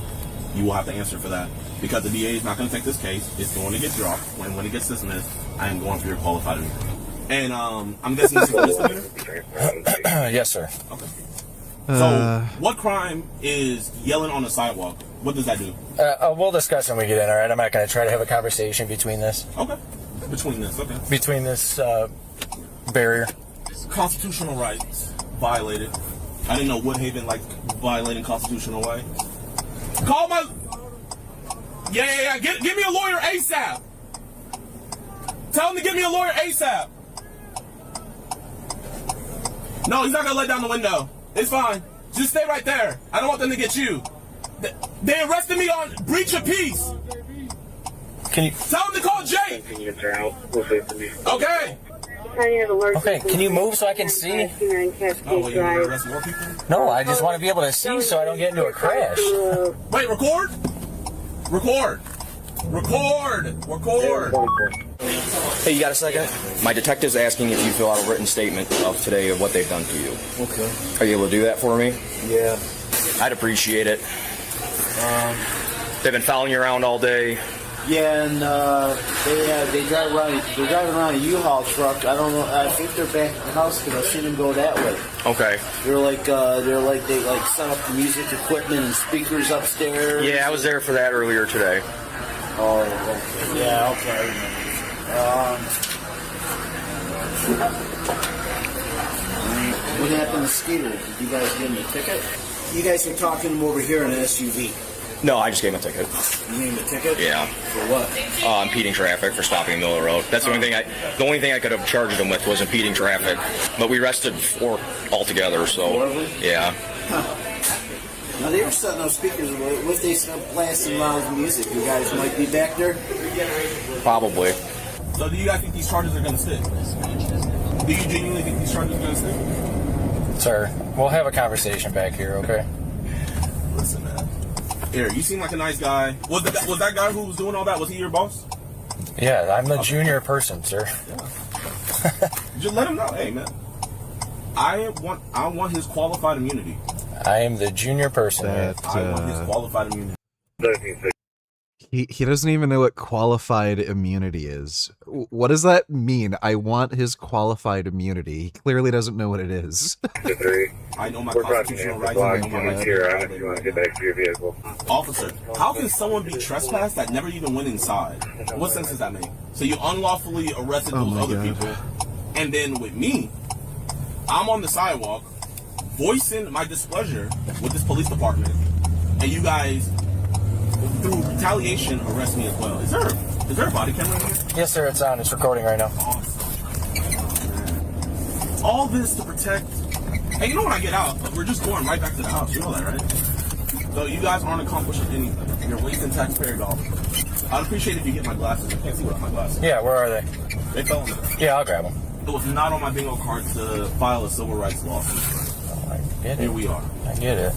Speaker 6: You will have to answer for that, because the DA is not going to take this case. It's going to get dropped. When it gets dismissed, I am going for your qualified immunity. And I'm guessing this is a misdemeanor?
Speaker 8: Yes, sir.
Speaker 6: Okay. So, what crime is yelling on the sidewalk? What does that do?
Speaker 8: We'll discuss when we get in, all right? I'm not going to try to have a conversation between this.
Speaker 6: Okay. Between this
Speaker 8: barrier.
Speaker 6: Constitutional rights violated. I didn't know Woodhaven liked violating constitutional rights. Call my... Yeah. Give me a lawyer ASAP. Tell him to give me a lawyer ASAP. No, he's not going to let down the window. It's fine. Just stay right there. I don't want them to get you. They arrested me on breach of peace.
Speaker 8: Can you...
Speaker 6: Tell him to call Jake. Okay.
Speaker 8: Okay, can you move so I can see?
Speaker 6: Oh, wait, you want to arrest more people?
Speaker 8: No, I just want to be able to see so I don't get into a crash.
Speaker 6: Wait, record? Record.
Speaker 8: Hey, you got a second? My detective's asking if you fill out a written statement of today of what they've done to you.
Speaker 14: Okay.
Speaker 8: Are you able to do that for me?
Speaker 14: Yeah.
Speaker 8: I'd appreciate it. They've been following you around all day.
Speaker 14: Yeah, and they drive around. They're driving around a U-Haul truck. I don't know. I think they're back at the house because I've seen them go that way.
Speaker 8: Okay.
Speaker 14: They set up the music equipment and speakers upstairs.
Speaker 8: Yeah, I was there for that earlier today.
Speaker 14: Oh, okay. Yeah, okay. What happened to Skeeter? Did you guys give him a ticket? You guys were talking to him over here in an SUV.
Speaker 8: No, I just gave him a ticket.
Speaker 14: You gave him a ticket?
Speaker 8: Yeah.
Speaker 14: For what?
Speaker 8: Impeding traffic for stopping in the middle of the road. That's the only thing I could have charged him with was impeding traffic. But we arrested 4 altogether, so yeah.
Speaker 14: Now they were setting up speakers. What if they start blasting loud music? You guys might be back there?
Speaker 8: Probably.
Speaker 6: So do you guys think these charges are going to stick? Do you genuinely think these charges are going to stick?
Speaker 8: Sir, we'll have a conversation back here, okay?
Speaker 6: Listen, man. Here, you seem like a nice guy. Was that guy who was doing all that, was he your boss?
Speaker 8: Yeah, I'm the junior person, sir.
Speaker 6: Yeah. Just let him know, hey, man. I want his qualified immunity.
Speaker 8: I am the junior person.
Speaker 6: I want his qualified immunity.
Speaker 1: He doesn't even know what qualified immunity is. What does that mean? I want his qualified immunity. He clearly doesn't know what it is.
Speaker 6: I know my constitutional rights. I know my rights. If you want to get back to your vehicle. Officer, how can someone be trespassed that never even went inside? What sense does that make? So you unlawfully arrested those other people, and then with me, I'm on the sidewalk voicing my displeasure with this police department, and you guys, through retaliation, arrest me as well. Is there a body camera in here?
Speaker 8: Yes, sir. It's on. It's recording right now.
Speaker 6: All this to protect. Hey, you know when I get out, we're just going right back to the house. You know that, right? So you guys aren't accomplishing anything. You're wasting taxpayer dollars. I'd appreciate if you get my glasses. I can't see without my glasses.
Speaker 8: Yeah, where are they?
Speaker 6: They fell in there.
Speaker 8: Yeah, I'll grab them.
Speaker 6: It was not on my bingo card to file a civil rights lawsuit.
Speaker 8: Oh, I get it.
Speaker 6: Here we are.
Speaker 8: I get it.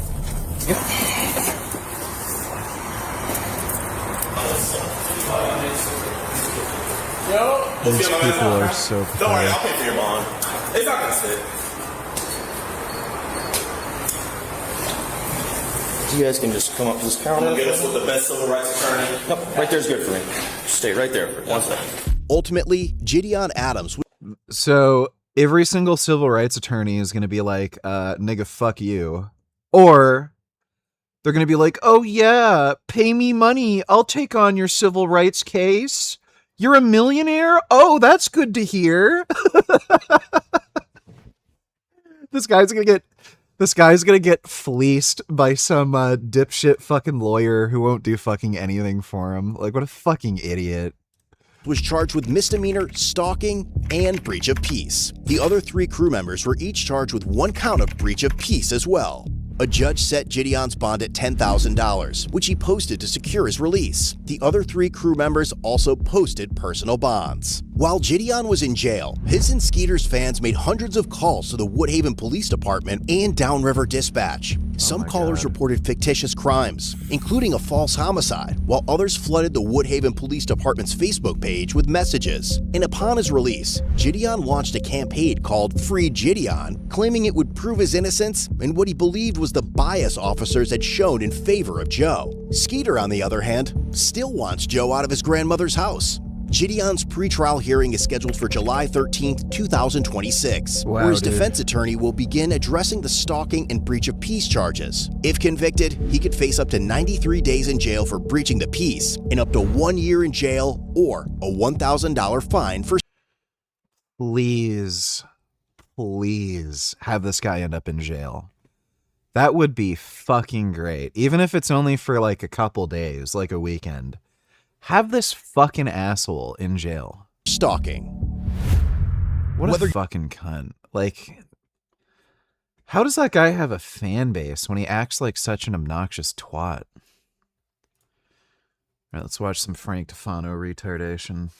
Speaker 1: These people are so pathetic.
Speaker 6: Don't worry, I'll pay for your bond. It's not gonna sit.
Speaker 8: You guys can just come up to this counter.
Speaker 6: I'm gonna get us with the best civil rights attorney.
Speaker 8: Nope, right there's good for me. Stay right there for 1 second.
Speaker 7: Ultimately, Gideon Adams.
Speaker 1: So every single civil rights attorney is going to be like, nigga, fuck you. Or they're going to be like, oh yeah, pay me money. I'll take on your civil rights case. You're a millionaire? Oh, that's good to hear. This guy's going to get fleeced by some dipshit fucking lawyer who won't do fucking anything for him. Like, what a fucking idiot.
Speaker 7: Was charged with misdemeanor, stalking, and breach of peace. The other 3 crew members were each charged with 1 count of breach of peace as well. A judge set Gideon's bond at $10,000, which he posted to secure his release. The other 3 crew members also posted personal bonds. While Gideon was in jail, his and Skeeter's fans made hundreds of calls to the Woodhaven Police Department and Downriver Dispatch. Some callers reported fictitious crimes, including a false homicide, while others flooded the Woodhaven Police Department's Facebook page with messages. And upon his release, Gideon launched a campaign called Free Gideon, claiming it would prove his innocence and what he believed was the bias officers had shown in favor of Joe. Skeeter, on the other hand, still wants Joe out of his grandmother's house. Gideon's pretrial hearing is scheduled for July 13th, 2026, where his defense attorney will begin addressing the stalking and breach of peace charges. If convicted, he could face up to 93 days in jail for breaching the peace and up to 1 year in jail or a $1,000 fine for.
Speaker 1: Please have this guy end up in jail. That would be fucking great. Even if it's only for like a couple days, like a weekend. Have this fucking asshole in jail.
Speaker 7: Stalking.
Speaker 1: What a fucking cunt. Like, how does that guy have a fan base when he acts like such an obnoxious twat? Alright, let's watch some Frank Tufano retardation.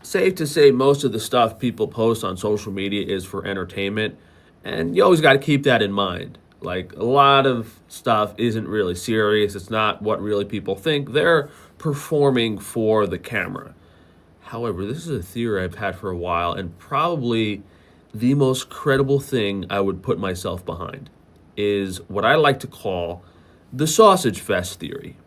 Speaker 15: Safe to say most of the stuff people post on social media is for entertainment, and you always got to keep that in mind. Like, a lot of stuff isn't really serious. It's not what really people think. They're performing for the camera. However, this is a theory I've had for a while, and probably the most credible thing I would put myself behind is what I like to call the sausage fest theory.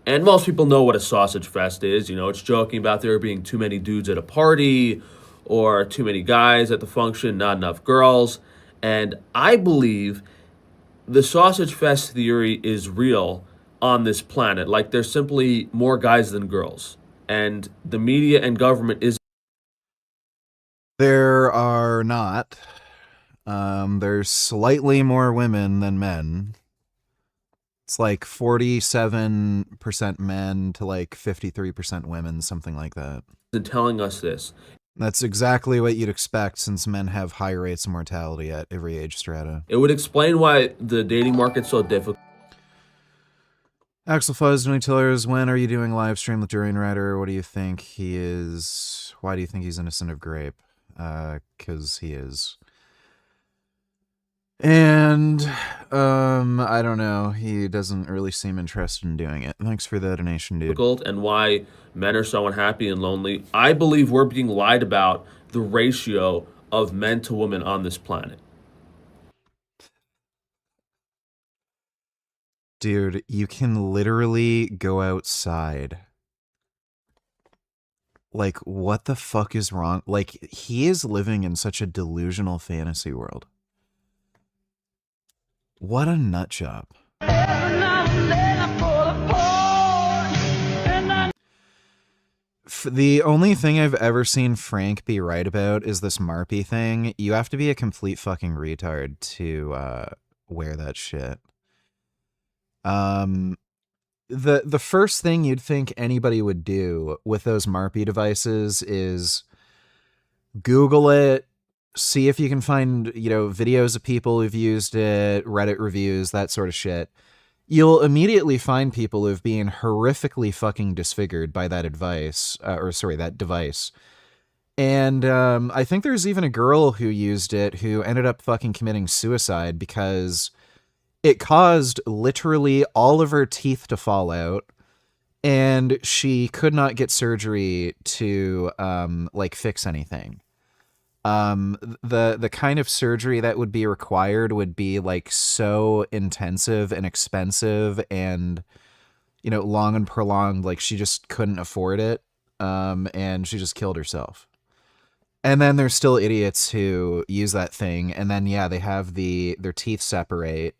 Speaker 15: And most people know what a sausage fest is. You know, it's joking about there being too many dudes at a party or too many guys at the function, not enough girls. And I believe the sausage fest theory is real on this planet. Like, there's simply more guys than girls. And the media and government is...
Speaker 1: There are not. There's slightly more women than men. It's like 47% men to like 53% women, something like that.
Speaker 15: Telling us this.
Speaker 1: That's exactly what you'd expect, since men have high rates of mortality at every age strata.
Speaker 15: It would explain why the dating market's so difficult.
Speaker 1: Axel Fuzz, doing tillers, when are you doing a live stream with Durian Rider? What do you think he is? Why do you think he's innocent of grape? Because he is. And, I don't know. He doesn't really seem interested in doing it. Thanks for the donation, dude.
Speaker 15: And why men are so unhappy and lonely. I believe we're being lied about the ratio of men to women on this planet.
Speaker 1: Dude, you can literally go outside. Like, what the fuck is wrong? Like, he is living in such a delusional fantasy world. What a nut job. The only thing I've ever seen Frank be right about is this Marpy thing. You have to be a complete fucking retard to wear that shit. The first thing you'd think anybody would do with those Marpy devices is Google it, see if you can find, videos of people who've used it, Reddit reviews, that sort of shit. You'll immediately find people who've been horrifically fucking disfigured by that that device. And I think there's even a girl who used it who ended up fucking committing suicide because it caused literally all of her teeth to fall out, and she could not get surgery to fix anything. The kind of surgery that would be required would be like so intensive and expensive and long and prolonged, like she just couldn't afford it. And she just killed herself. And then there's still idiots who use that thing, and then they have their teeth separate,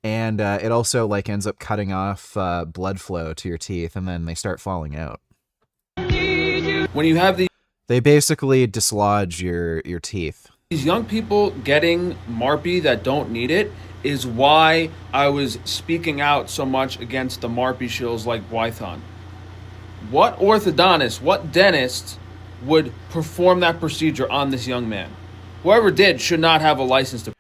Speaker 1: and it also like ends up cutting off blood flow to your teeth, and then they start falling out.
Speaker 15: When you have
Speaker 1: they basically dislodge your teeth.
Speaker 15: these young people getting Marpy that don't need it is why I was speaking out so much against the Marpy shills like Wython. What orthodontist, what dentist would perform that procedure on this young man? Whoever did should not have a license to.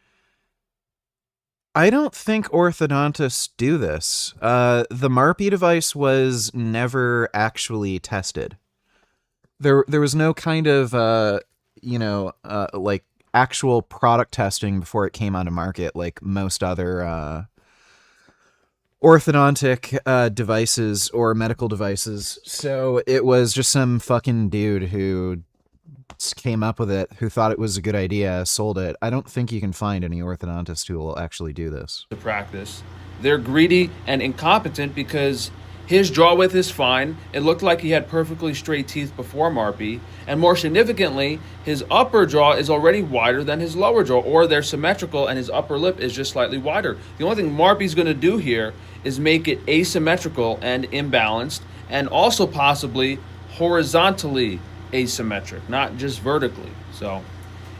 Speaker 1: I don't think orthodontists do this. The Marpy device was never actually tested. There was no kind of, like actual product testing before it came onto market, like most other orthodontic devices or medical devices. So it was just some fucking dude who came up with it, who thought it was a good idea, sold it. I don't think you can find any orthodontist who will actually do this.
Speaker 15: To practice. They're greedy and incompetent because his jaw width is fine. It looked like he had perfectly straight teeth before Marpy. And more significantly, his upper jaw is already wider than his lower jaw, or they're symmetrical and his upper lip is just slightly wider. The only thing Marpy's going to do here is make it asymmetrical and imbalanced, and also possibly horizontally asymmetric, not just vertically. So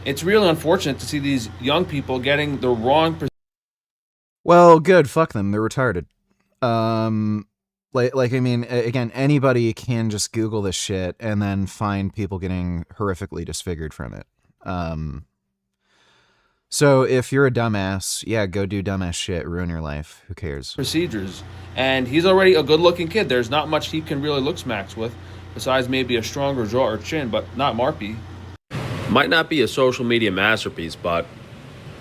Speaker 15: it's really unfortunate to see these young people getting the wrong.
Speaker 1: Well, good. Fuck them. They're retarded. I mean, again, anybody can just Google this shit and then find people getting horrifically disfigured from it. So if you're a dumbass, go do dumbass shit, ruin your life. Who cares?
Speaker 15: Procedures. And he's already a good-looking kid. There's not much he can really look smacks with, besides maybe a stronger jaw or chin, but not Marpy. Might not be a social media masterpiece, but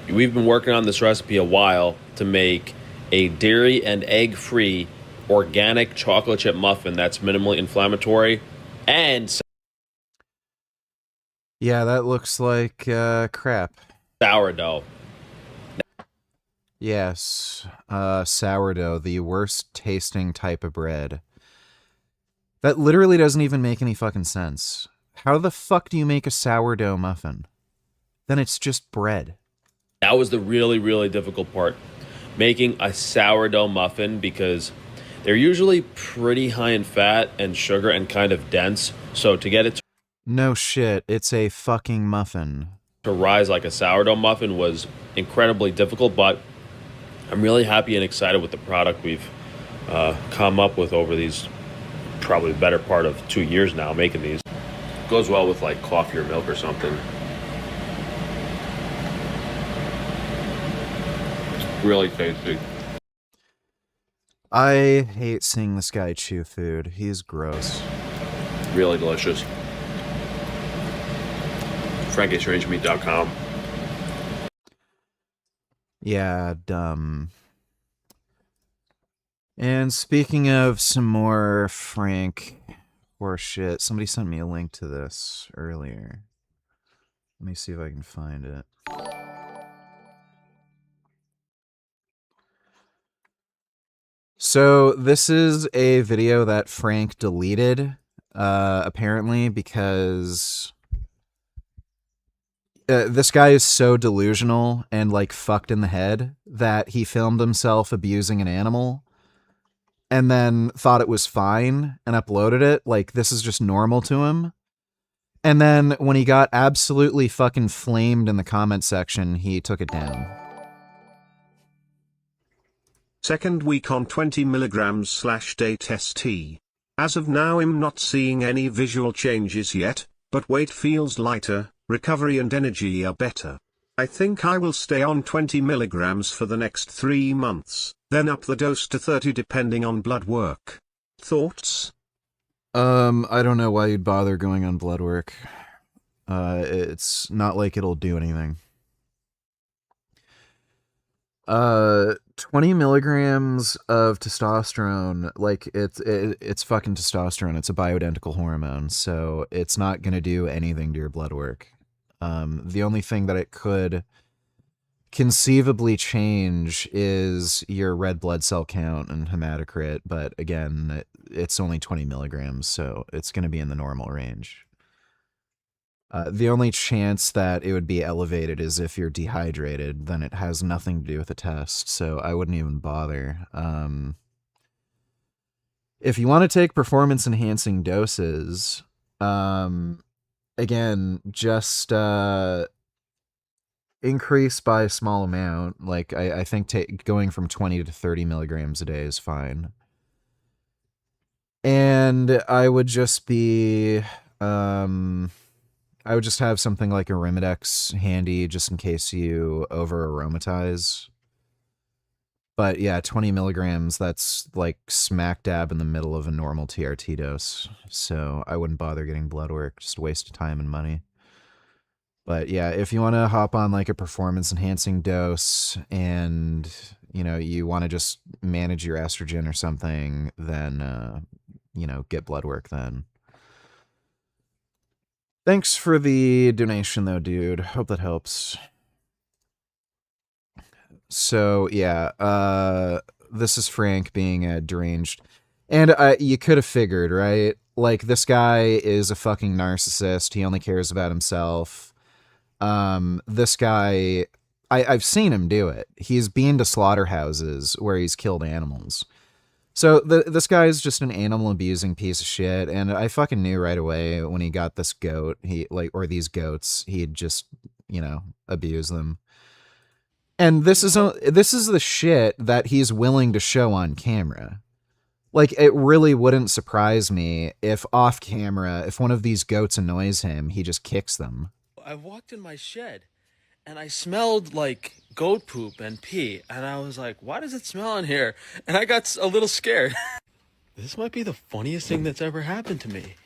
Speaker 15: we've been working on this recipe a while to make a dairy and egg-free organic chocolate chip muffin that's minimally inflammatory and
Speaker 1: that looks like crap.
Speaker 15: Sourdough.
Speaker 1: Yes, sourdough, the worst tasting type of bread. That literally doesn't even make any fucking sense. How the fuck do you make a sourdough muffin? Then it's just bread.
Speaker 15: That was the really, really difficult part. Making a sourdough muffin, because they're usually pretty high in fat and sugar and kind of dense. So to get it to
Speaker 1: no shit, it's a fucking muffin.
Speaker 15: To rise like a sourdough muffin was incredibly difficult, but I'm really happy and excited with the product we've come up with over these probably the better part of 2 years now making these. Goes well with like coffee or milk or something. Really tasty.
Speaker 1: I hate seeing this guy chew food. He's gross.
Speaker 15: Really delicious. FrankieStrangeMeat.com.
Speaker 1: Yeah, dumb. And speaking of some more Frank horseshit, somebody sent me a link to this earlier. Let me see if I can find it. So this is a video that Frank deleted, apparently, because this guy is so delusional and like fucked in the head that he filmed himself abusing an animal and then thought it was fine and uploaded it. Like, this is just normal to him. And then when he got absolutely fucking flamed in the comment section, he took it down.
Speaker 4: Second week on 20 mg/day test T. As of now I'm not seeing any visual changes yet, but weight feels lighter, recovery and energy are better. I think I will stay on 20 mg for the next 3 months, then up the dose to 30 depending on blood work. Thoughts?
Speaker 1: I don't know why you'd bother going on blood work. It's not like it'll do anything. 20 milligrams of testosterone, like it's fucking testosterone. It's a bioidentical hormone, so it's not gonna do anything to your blood work. The only thing that it could conceivably change is your red blood cell count and hematocrit, but again, it's only 20 milligrams, so it's gonna be in the normal range. The only chance that it would be elevated is if you're dehydrated, then it has nothing to do with the test, so I wouldn't even bother. If you want to take performance-enhancing doses, again, just increase by a small amount. Like, I think going from 20 to 30 milligrams a day is fine. And I would just be... I would just have something like a Arimidex handy just in case you over-aromatize. But yeah, 20 milligrams, that's like smack dab in the middle of a normal TRT dose. So I wouldn't bother getting blood work, just a waste of time and money. But yeah, if you want to hop on like a performance-enhancing dose and, you know, you want to just manage your estrogen or something, then, you know, get blood work then. Thanks for the donation, though, dude. Hope that helps. So, yeah, this is Frank being deranged. And you could have figured, right? Like, this guy is a fucking narcissist. He only cares about himself. This guy, I've seen him do it. He's been to slaughterhouses where he's killed animals. So this guy is just an animal-abusing piece of shit, and I fucking knew right away when he got this goat, or these goats, he'd just, you know, abuse them. And this is the shit that he's willing to show on camera. Like, it really wouldn't surprise me if off camera, if one of these goats annoys him, he just kicks them.
Speaker 16: I walked in my shed, and I smelled like goat poop and pee, and I was like, why does it smell in here? And I got a little scared. This might be the funniest thing that's ever happened to me.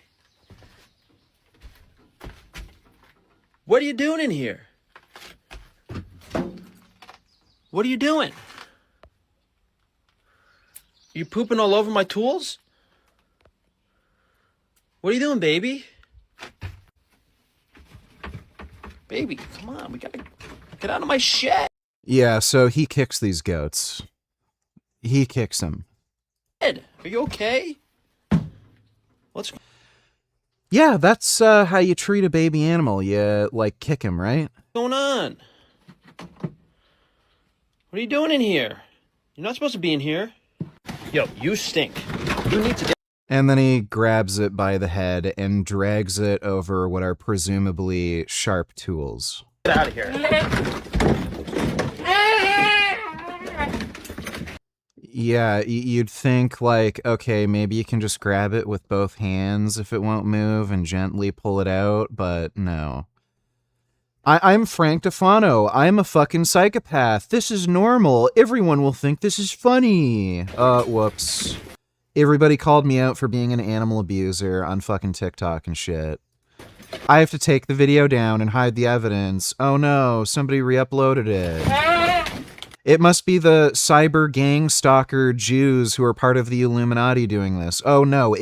Speaker 16: What are you doing in here? What are you doing? You pooping all over my tools? What are you doing, baby? Baby, come on, we gotta get out of my shed.
Speaker 1: Yeah, so he kicks these goats. He kicks them.
Speaker 16: Are you okay? What's
Speaker 1: Yeah, that's how you treat a baby animal. You, like, kick him, right?
Speaker 16: going on? What are you doing in here? You're not supposed to be in here. Yo, you stink. You need to get...
Speaker 1: And then he grabs it by the head and drags it over what are presumably sharp tools.
Speaker 16: Get out of here.
Speaker 1: Yeah, you'd think, like, okay, maybe you can just grab it with both hands if it won't move and gently pull it out, but no. I'm Frank Tufano. I'm a fucking psychopath. This is normal. Everyone will think this is funny. Whoops. Everybody called me out for being an animal abuser on fucking TikTok and shit. I have to take the video down and hide the evidence. Oh no, somebody re-uploaded it. It must be the cyber gang stalker Jews who are part of the Illuminati doing this. Oh no,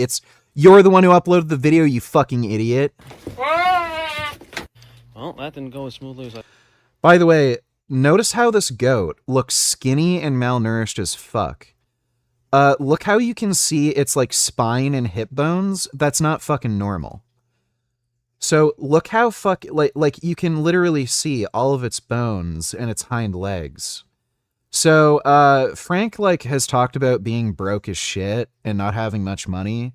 Speaker 1: you're the one who uploaded the video, you fucking idiot.
Speaker 16: Well, that didn't go as smoothly as I...
Speaker 1: By the way, notice how this goat looks skinny and malnourished as fuck. look how you can see its like spine and hip bones. That's not fucking normal. So look how like you can literally see all of its bones and its hind legs. So Frank like has talked about being broke as shit and not having much money.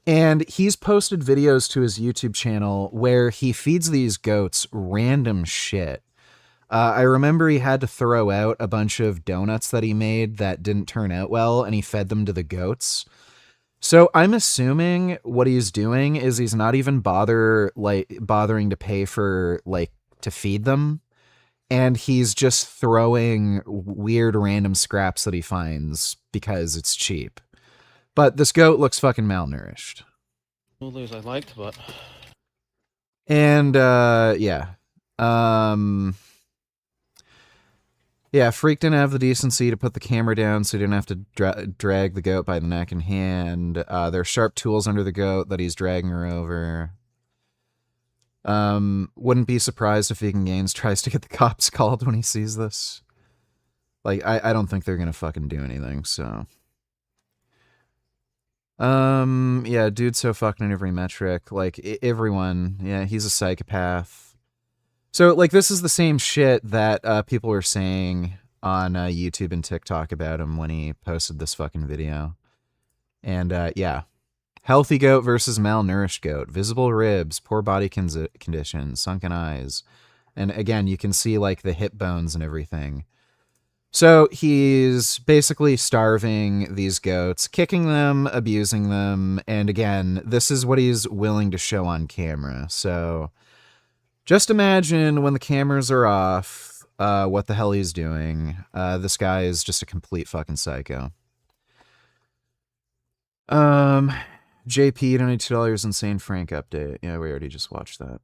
Speaker 1: And he's posted videos to his YouTube channel where he feeds these goats random shit. I remember he had to throw out a bunch of donuts that he made that didn't turn out well, and he fed them to the goats. So I'm assuming what he's doing is he's not even bothering to pay for like to feed them, and he's just throwing weird random scraps that he finds because it's cheap. But this goat looks fucking malnourished.
Speaker 12: As I liked, but
Speaker 1: And yeah. Yeah, Freak didn't have the decency to put the camera down so he didn't have to drag the goat by the neck and hand. There are sharp tools under the goat that he's dragging her over. Wouldn't be surprised if Vegan Gaines tries to get the cops called when he sees this. Like, I don't think they're gonna fucking do anything, so. Yeah, dude's so fucking in every metric. Like, everyone, yeah, he's a psychopath. So, like, this is the same shit that people were saying on YouTube and TikTok about him when he posted this fucking video. And, yeah. Healthy goat versus malnourished goat. Visible ribs, poor body condition, sunken eyes. And, again, you can see, like, the hip bones and everything. So, he's basically starving these goats, kicking them, abusing them. And, again, this is what he's willing to show on camera. So... just imagine when the cameras are off, what the hell he's doing. This guy is just a complete fucking psycho. JP, $22 Insane Frank update. Yeah, we already just watched that.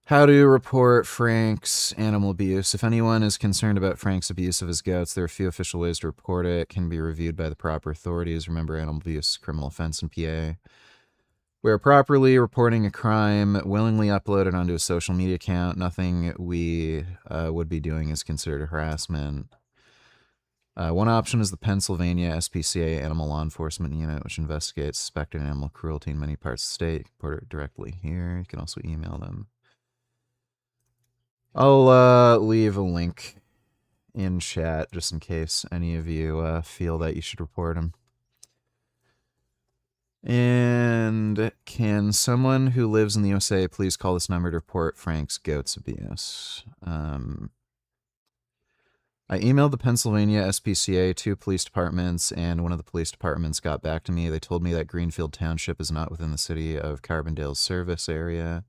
Speaker 1: How to report Frank's animal abuse. If anyone is concerned about Frank's abuse of his goats, there are a few official ways to report it. It can be reviewed by the proper authorities. Remember, animal abuse is a criminal offense in PA. Where properly reporting a crime, willingly upload it onto a social media account. Nothing we would be doing is considered harassment. One option is the Pennsylvania SPCA Animal Law Enforcement Unit, which investigates suspected animal cruelty in many parts of the state. You can report it directly here. You can also email them. I'll leave a link in chat just in case any of you feel that you should report him. And can someone who lives in the USA please call this number to report Frank's goats abuse? I emailed the Pennsylvania SPCA, 2 police departments, and one of the police departments got back to me. They told me that Greenfield Township is not within the city of Carbondale's service area.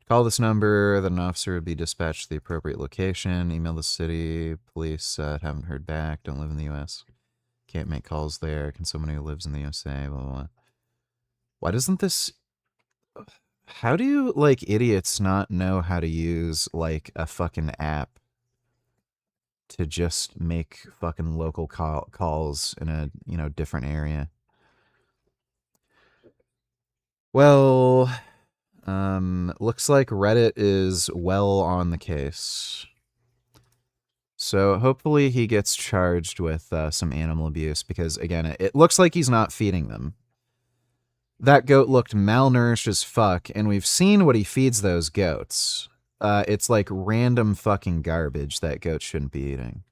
Speaker 1: Call this number, then an officer would be dispatched to the appropriate location. Email the city. Police haven't heard back. Don't live in the U.S. Can't make calls there. Can someone who lives in the USA? Blah, blah, blah. Why doesn't this... How do, like, idiots not know how to use, like, a fucking app to just make fucking local calls in a, you know, different area? Well... looks like Reddit is well on the case. So hopefully he gets charged with some animal abuse because, again, it looks like he's not feeding them. That goat looked malnourished as fuck, and we've seen what he feeds those goats. It's like random fucking garbage that goats shouldn't be eating.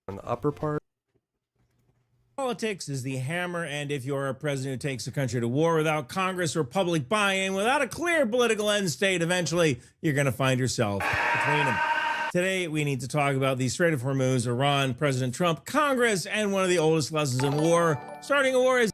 Speaker 17: On the upper part.
Speaker 18: Politics is the hammer, and if you're a president who takes the country to war without Congress or public buy-in, without a clear political end state, eventually you're going to find yourself between them. Today, we need to talk about the Strait of Hormuz, Iran, President Trump, Congress, and one of the oldest lessons in war. Starting a war is...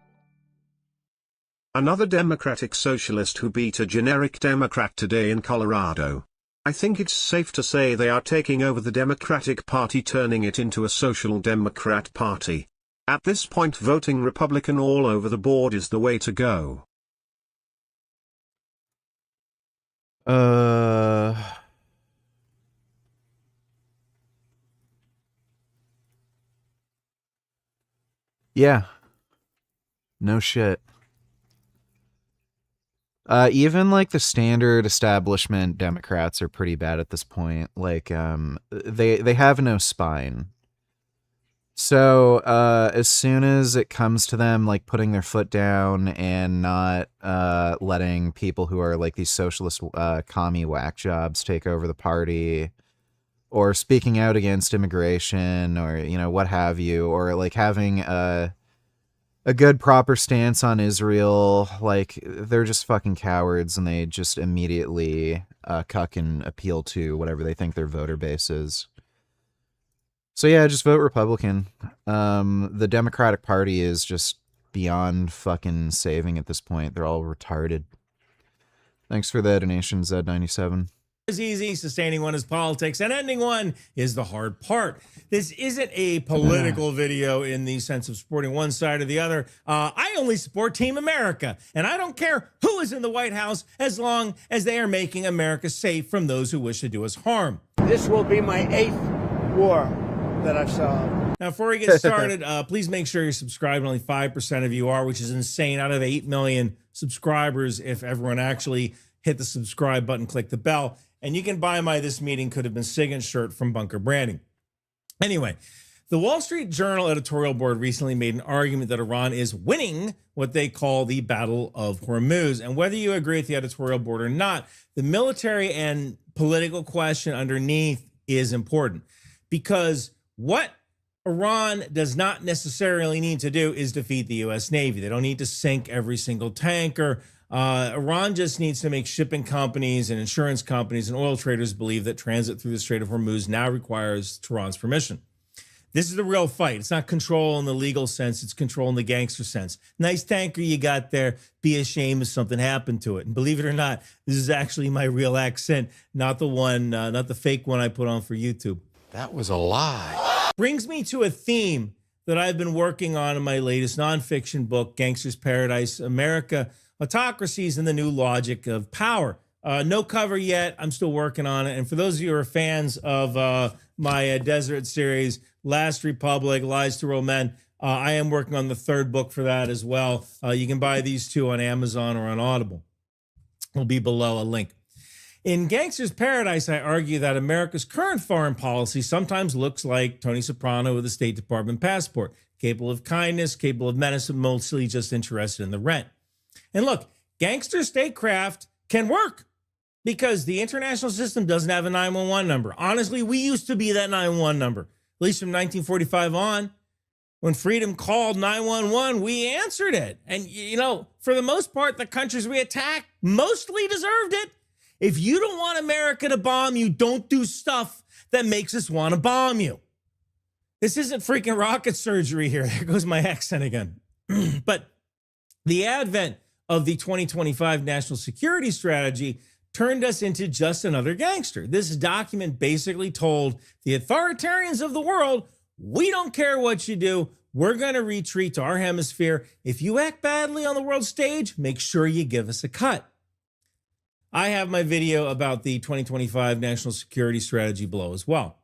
Speaker 4: Another Democratic socialist who beat a generic Democrat today in Colorado. I think it's safe to say they are taking over the Democratic Party, turning it into a social Democrat party. At this point, voting Republican all over the board is the way to go.
Speaker 1: Yeah, No shit. Even like the standard establishment Democrats are pretty bad at this point. Like, they have no spine. So, as soon as it comes to them, like putting their foot down and not letting people who are like these socialist commie whack jobs take over the party, or speaking out against immigration, or what have you, or like having a good proper stance on Israel, like they're just fucking cowards, and they just immediately cuck and appeal to whatever they think their voter base is. So yeah, just vote Republican. The Democratic Party is just beyond fucking saving at this point. They're all retarded. Thanks for the donation, Z97.
Speaker 18: Is easy, sustaining one is politics, and ending one is the hard part. This isn't a political video in the sense of supporting one side or the other. I only support Team America, and I don't care who is in the White House as long as they are making America safe from those who wish to do us harm.
Speaker 17: This will be my 8th war that I've solved.
Speaker 18: Now, before we get started, please make sure you're subscribed. Only 5% of you are, which is insane. Out of 8 million subscribers, if everyone actually hit the subscribe button, click the bell, and you can buy my This Meeting Could Have Been SIGINT shirt from Bunker Branding. Anyway, the Wall Street Journal editorial board recently made an argument that Iran is winning what they call the Battle of Hormuz. And whether you agree with the editorial board or not, the military and political question underneath is important, because what Iran does not necessarily need to do is defeat the U.S. Navy. They don't need to sink every single tanker. Iran just needs to make shipping companies and insurance companies and oil traders believe that transit through the Strait of Hormuz now requires Tehran's permission. This is the real fight. It's not control in the legal sense. It's control in the gangster sense. Nice tanker you got there. Be ashamed if something happened to it. And believe it or not, this is actually my real accent, not the one, not the fake one I put on for YouTube.
Speaker 19: That was a lie.
Speaker 18: Brings me to a theme that I've been working on in my latest nonfiction book, Gangster's Paradise, America, Autocracies and the New Logic of Power. No cover yet. I'm still working on it. And for those of you who are fans of my Desert series, Last Republic, Lies to Real Men, I am working on the 3rd book for that as well. You can buy these 2 on Amazon or on Audible. It'll be below a link. In Gangster's Paradise, I argue that America's current foreign policy sometimes looks like Tony Soprano with a State Department passport, capable of kindness, capable of menace, and mostly just interested in the rent. And look, gangster statecraft can work because the international system doesn't have a 911 number. Honestly, we used to be that 911 number, at least from 1945 on. When freedom called 911, we answered it. And, for the most part, the countries we attacked mostly deserved it. If you don't want America to bomb you, don't do stuff that makes us want to bomb you. This isn't freaking rocket surgery here. There goes my accent again. But the advent of the 2025 National Security Strategy turned us into just another gangster. This document basically told the authoritarians of the world, we don't care what you do. We're going to retreat to our hemisphere. If you act badly on the world stage, make sure you give us a cut. I have my video about the 2025 National Security Strategy below as well.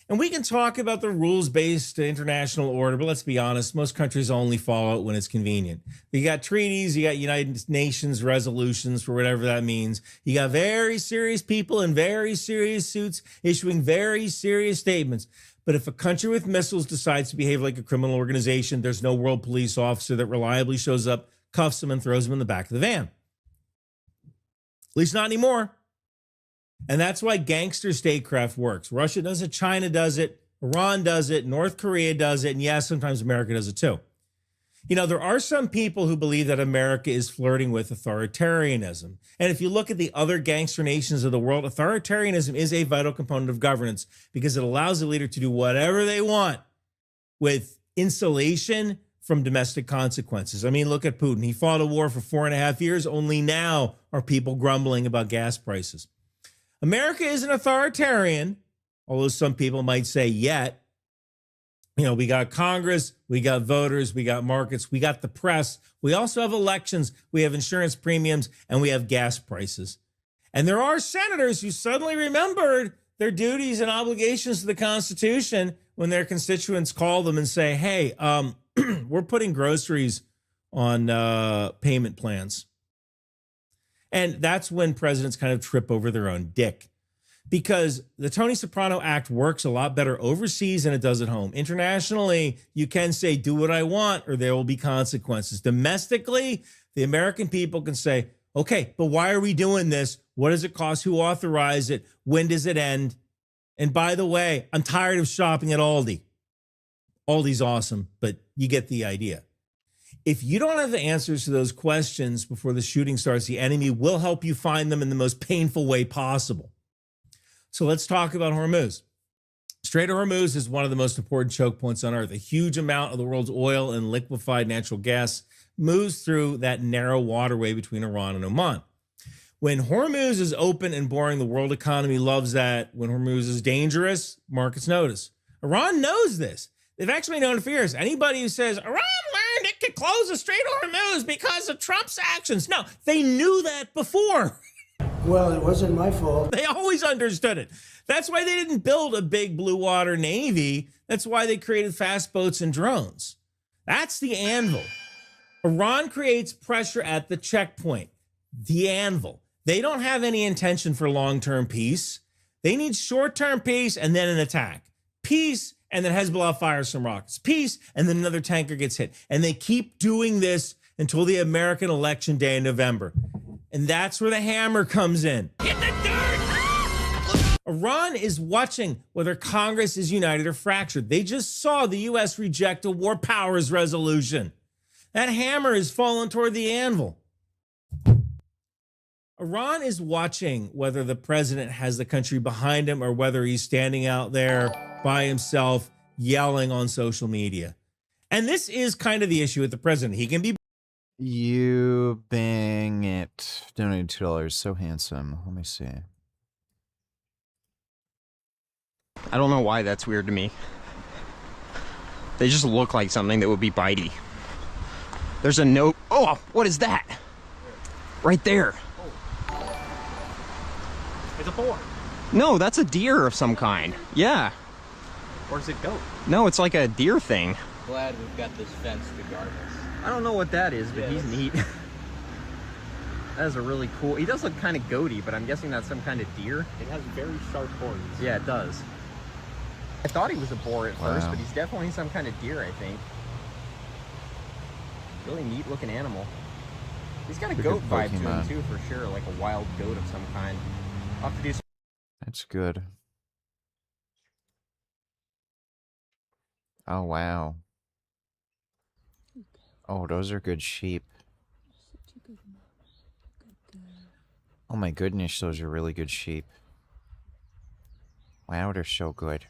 Speaker 18: And we can talk about the rules-based international order, but let's be honest, most countries only follow it when it's convenient. You got treaties, you got United Nations resolutions for whatever that means. You got very serious people in very serious suits issuing very serious statements. But if a country with missiles decides to behave like a criminal organization, there's no world police officer that reliably shows up, cuffs them, and throws them in the back of the van. At least not anymore. And that's why gangster statecraft works. Russia does it, China does it, Iran does it, North Korea does it, and yes, sometimes America does it too. There are some people who believe that America is flirting with authoritarianism. And if you look at the other gangster nations of the world, authoritarianism is a vital component of governance because it allows the leader to do whatever they want with insulation from domestic consequences. I mean, look at Putin. He fought a war for 4.5 years. Only now are people grumbling about gas prices. America is an authoritarian, although some people might say yet. We got Congress, we got voters, we got markets, we got the press. We also have elections, we have insurance premiums, and we have gas prices. And there are senators who suddenly remembered their duties and obligations to the Constitution when their constituents call them and say, hey, we're putting groceries on payment plans. And that's when presidents kind of trip over their own dick, because the Tony Soprano Act works a lot better overseas than it does at home. Internationally, you can say, do what I want, or there will be consequences. Domestically, the American people can say, okay, but why are we doing this? What does it cost? Who authorized it? When does it end? And by the way, I'm tired of shopping at Aldi. Aldi's awesome, but you get the idea. If you don't have the answers to those questions before the shooting starts, the enemy will help you find them in the most painful way possible. So let's talk about Hormuz. Strait of Hormuz is one of the most important choke points on Earth. A huge amount of the world's oil and liquefied natural gas moves through that narrow waterway between Iran and Oman. When Hormuz is open and boring, the world economy loves that. When Hormuz is dangerous, markets notice. Iran knows this. They've actually known it for years. Anybody who says, Iran learned it could close the Strait of Hormuz because of Trump's actions. No, they knew that before.
Speaker 17: Well, it wasn't my fault.
Speaker 18: They always understood it. That's why they didn't build a big blue water navy. That's why they created fast boats and drones. That's the anvil. Iran creates pressure at the checkpoint, the anvil. They don't have any intention for long-term peace. They need short-term peace and then an attack. Peace, and then Hezbollah fires some rockets. Peace, and then another tanker gets hit. And they keep doing this until the American election day in November. And that's where the hammer comes in. Hit the dirt! Iran is watching whether Congress is united or fractured. They just saw the U.S. reject a war powers resolution. That hammer is falling toward the anvil. Iran is watching whether the president has the country behind him or whether he's standing out there by himself yelling on social media. And this is kind of the issue with the president. He can be...
Speaker 1: You bang it. Donated $2. So handsome. Let me see.
Speaker 20: I don't know why that's weird to me. They just look like something that would be bitey. There's a note. Oh, what is that? Right there.
Speaker 12: It's a boar.
Speaker 20: No, that's a deer of some kind. Yeah.
Speaker 12: Where's it go?
Speaker 20: No, it's like a deer thing.
Speaker 21: Glad we've got this fence to guard us.
Speaker 20: I don't know what that is, but he's neat. That is a really cool... He does look kind of goaty, but I'm guessing that's some kind of deer.
Speaker 12: It has very sharp horns.
Speaker 20: Yeah, it does. I thought he was a boar at first,
Speaker 1: Wow.
Speaker 20: but he's definitely some kind of deer, I think. Really neat looking animal. He's got a
Speaker 1: Pretty
Speaker 20: goat
Speaker 1: good
Speaker 20: vibe to him
Speaker 1: Pokemon.
Speaker 20: too, for sure, like a wild goat of some kind. I'll have to do some...
Speaker 1: That's good. Oh, wow. Oh, those are good sheep. Oh my goodness, those are really good sheep. Wow, they're so good.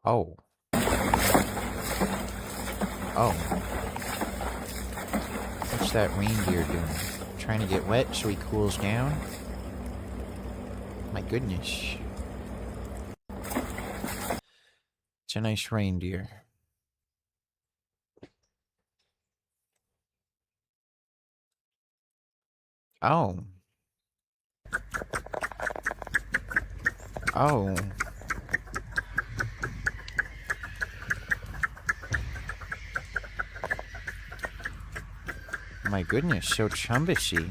Speaker 1: Oh. Oh. What's that reindeer doing? Trying to get wet so he cools down? My goodness. It's a nice reindeer. Oh. Oh. My goodness, so chumbishy.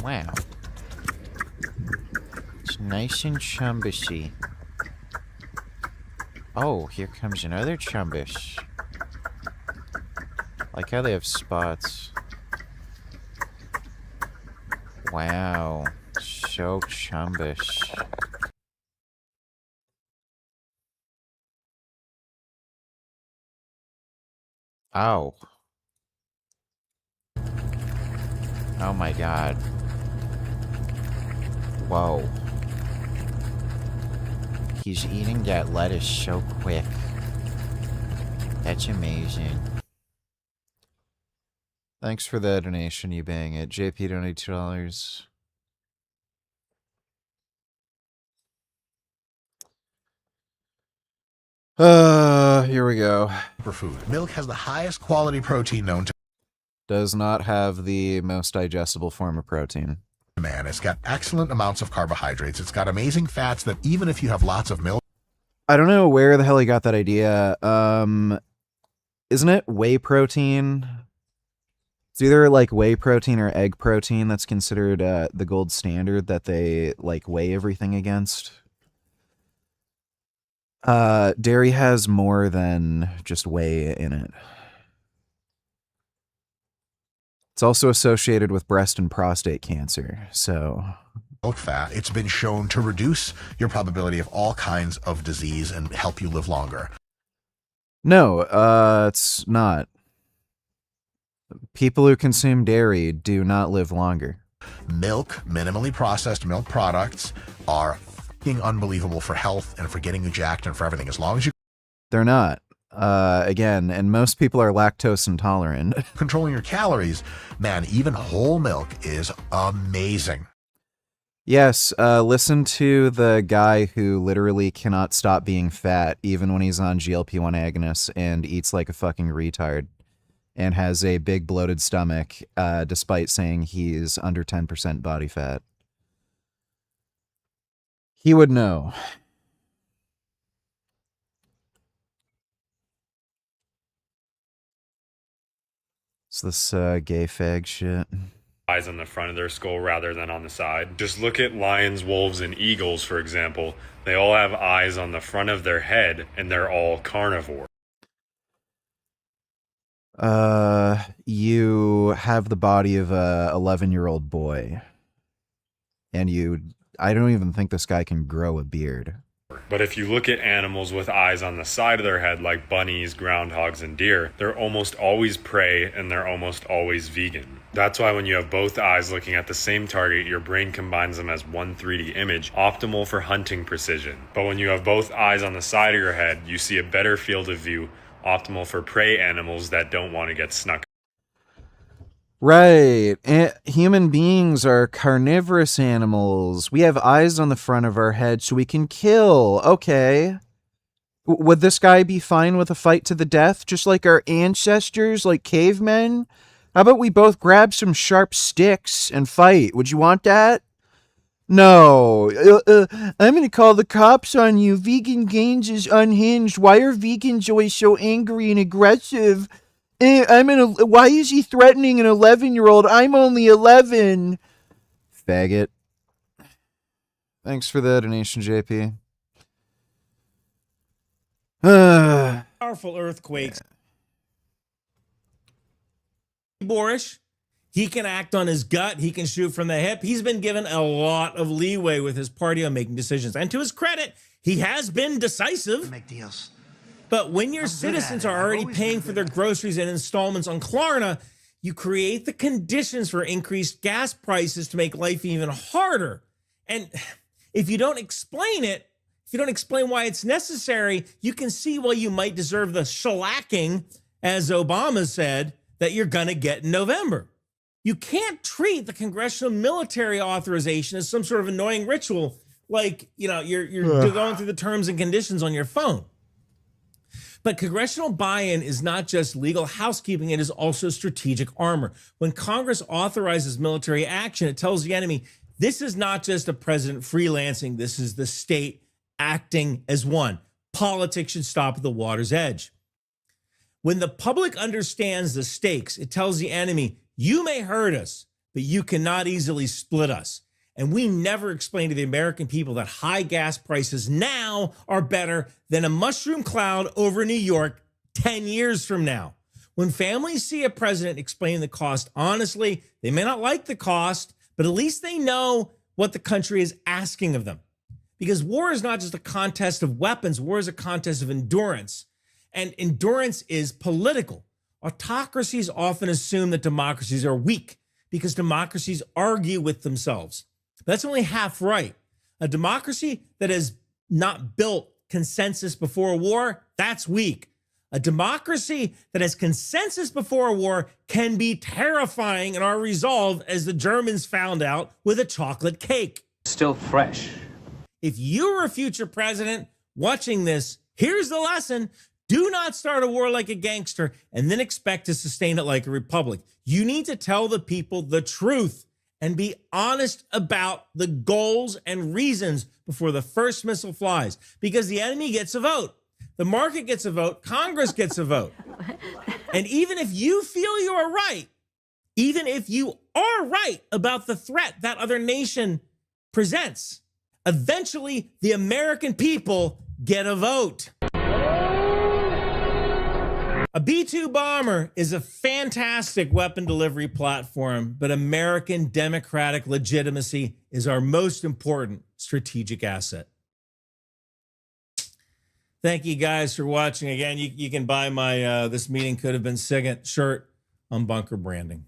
Speaker 1: Wow. It's nice and chumbishy. Oh, here comes another chumbish. Like how they have spots. Wow. So chumbish. Oh. Oh my god. Whoa. He's eating that lettuce so quick. That's amazing. Thanks for the donation, you bang it. JP donated $2. Here we go.
Speaker 22: Superfood. Milk has the highest quality protein known to.
Speaker 1: Does not have the most digestible form of protein.
Speaker 22: man. It's got excellent amounts of carbohydrates. It's got amazing fats that even if you have lots of milk.
Speaker 1: I don't know where the hell he got that idea. Isn't it whey protein? It's either like whey protein or egg protein that's considered the gold standard that they like weigh everything against. Dairy has more than just whey in it. It's also associated with breast and prostate cancer, so...
Speaker 22: Milk fat, it's been shown to reduce your probability of all kinds of disease and help you live longer.
Speaker 1: No, it's not. People who consume dairy do not live longer.
Speaker 22: Milk, minimally processed milk products, are fucking unbelievable for health and for getting you jacked and for everything. As long as you...
Speaker 1: They're not. Again, and most people are lactose intolerant.
Speaker 22: Controlling your calories, man, even whole milk is amazing.
Speaker 1: Yes, listen to the guy who literally cannot stop being fat even when he's on GLP-1 agonists and eats like a fucking retard and has a big bloated stomach despite saying he's under 10% body fat. He would know. It's this gay fag shit.
Speaker 2: Eyes on the front of their skull rather than on the side. Just look at lions, wolves, and eagles, for example. They all have eyes on the front of their head, and they're all carnivore.
Speaker 1: You have the body of a 11-year-old boy. And I don't even think this guy can grow a beard.
Speaker 2: But if you look at animals with eyes on the side of their head, like bunnies, groundhogs, and deer, they're almost always prey and they're almost always vegan. That's why when you have both eyes looking at the same target, your brain combines them as one 3D image, optimal for hunting precision. But when you have both eyes on the side of your head, you see a better field of view, optimal for prey animals that don't want to get snuck.
Speaker 1: Right. Human beings are carnivorous animals. We have eyes on the front of our head so we can kill. Okay. Would this guy be fine with a fight to the death, just like our ancestors, like cavemen? How about we both grab some sharp sticks and fight? Would you want that? No. I'm going to call the cops on you. Vegan Gains is unhinged. Why are vegans always so angry and aggressive? Why is he threatening an 11-year-old? I'm only 11. Faggot. Thanks for the donation, JP.
Speaker 18: Powerful earthquakes. Boorish. He can act on his gut. He can shoot from the hip. He's been given a lot of leeway with his party on making decisions. And to his credit, he has been decisive.
Speaker 5: Make deals.
Speaker 18: But when your citizens are already paying for their groceries and installments on Klarna, you create the conditions for increased gas prices to make life even harder. And if you don't explain it, if you don't explain why it's necessary, you can see why you might deserve the shellacking, as Obama said, that you're going to get in November. You can't treat the congressional military authorization as some sort of annoying ritual, like, you're going through the terms and conditions on your phone. But congressional buy-in is not just legal housekeeping, it is also strategic armor. When Congress authorizes military action, it tells the enemy, this is not just a president freelancing, this is the state acting as one. Politics should stop at the water's edge. When the public understands the stakes, it tells the enemy, you may hurt us, but you cannot easily split us. And we never explain to the American people that high gas prices now are better than a mushroom cloud over New York 10 years from now. When families see a president explain the cost honestly, they may not like the cost, but at least they know what the country is asking of them. Because war is not just a contest of weapons, war is a contest of endurance. And endurance is political. Autocracies often assume that democracies are weak because democracies argue with themselves. That's only half right. A democracy that has not built consensus before a war, that's weak. A democracy that has consensus before a war can be terrifying in our resolve, as the Germans found out with a chocolate cake.
Speaker 21: Still fresh.
Speaker 18: If you're a future president watching this, here's the lesson. Do not start a war like a gangster and then expect to sustain it like a republic. You need to tell the people the truth and be honest about the goals and reasons before the first missile flies, because the enemy gets a vote. The market gets a vote. Congress gets a vote. And even if you feel you're right, even if you are right about the threat that other nation presents, eventually the American people get a vote. A B-2 bomber is a fantastic weapon delivery platform, but American democratic legitimacy is our most important strategic asset. Thank you guys for watching. Again, you can buy my This Meeting Could Have Been SIGINT shirt on Bunker Branding.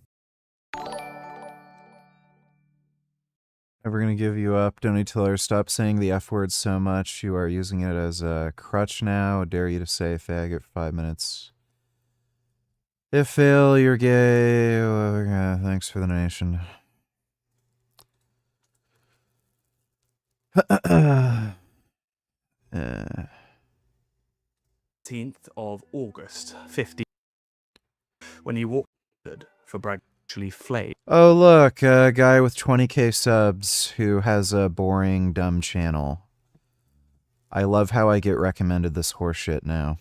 Speaker 1: Never gonna give you up. Don't need to let her stop saying the F word so much. You are using it as a crutch now. I dare you to say faggot for 5 minutes. If fail, you're gay. Well, thanks for the donation.
Speaker 5: 18th of August, 50, when he walked for Bragg actually flayed.
Speaker 1: Oh, look, a guy with 20k subs who has a boring, dumb channel. I love how I get recommended this horseshit now.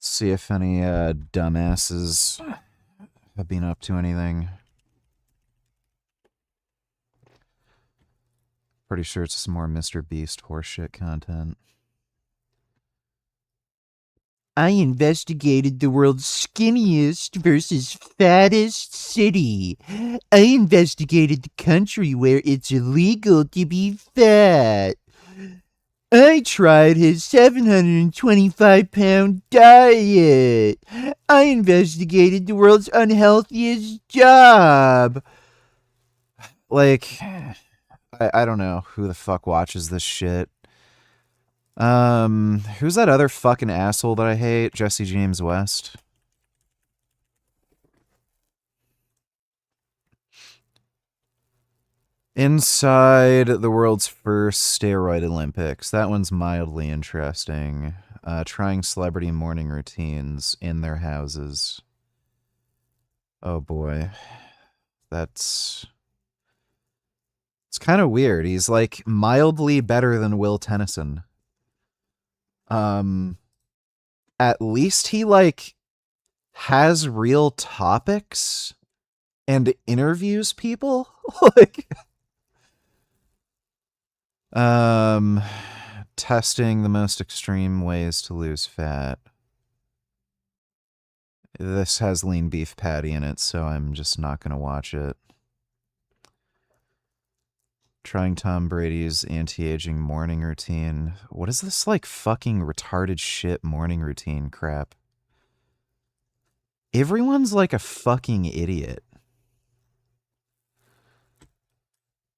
Speaker 1: See if any dumbasses have been up to anything. Pretty sure it's some more Mr. Beast horseshit content. I investigated the world's skinniest versus fattest city. I investigated the country where it's illegal to be fat. I tried his 725-pound diet. I investigated the world's unhealthiest job. Like, I don't know who the fuck watches this shit. Who's that other fucking asshole that I hate? Jesse James West. Inside the world's first steroid Olympics. That one's mildly interesting. Trying celebrity morning routines in their houses. Oh boy. It's kind of weird. He's like mildly better than Will Tennyson. At least he like has real topics and interviews people. Like testing the most extreme ways to lose fat. This has lean beef patty in it, so I'm just not gonna watch it. Trying Tom Brady's anti-aging morning routine. What is this, like, fucking retarded shit morning routine crap? Everyone's like a fucking idiot.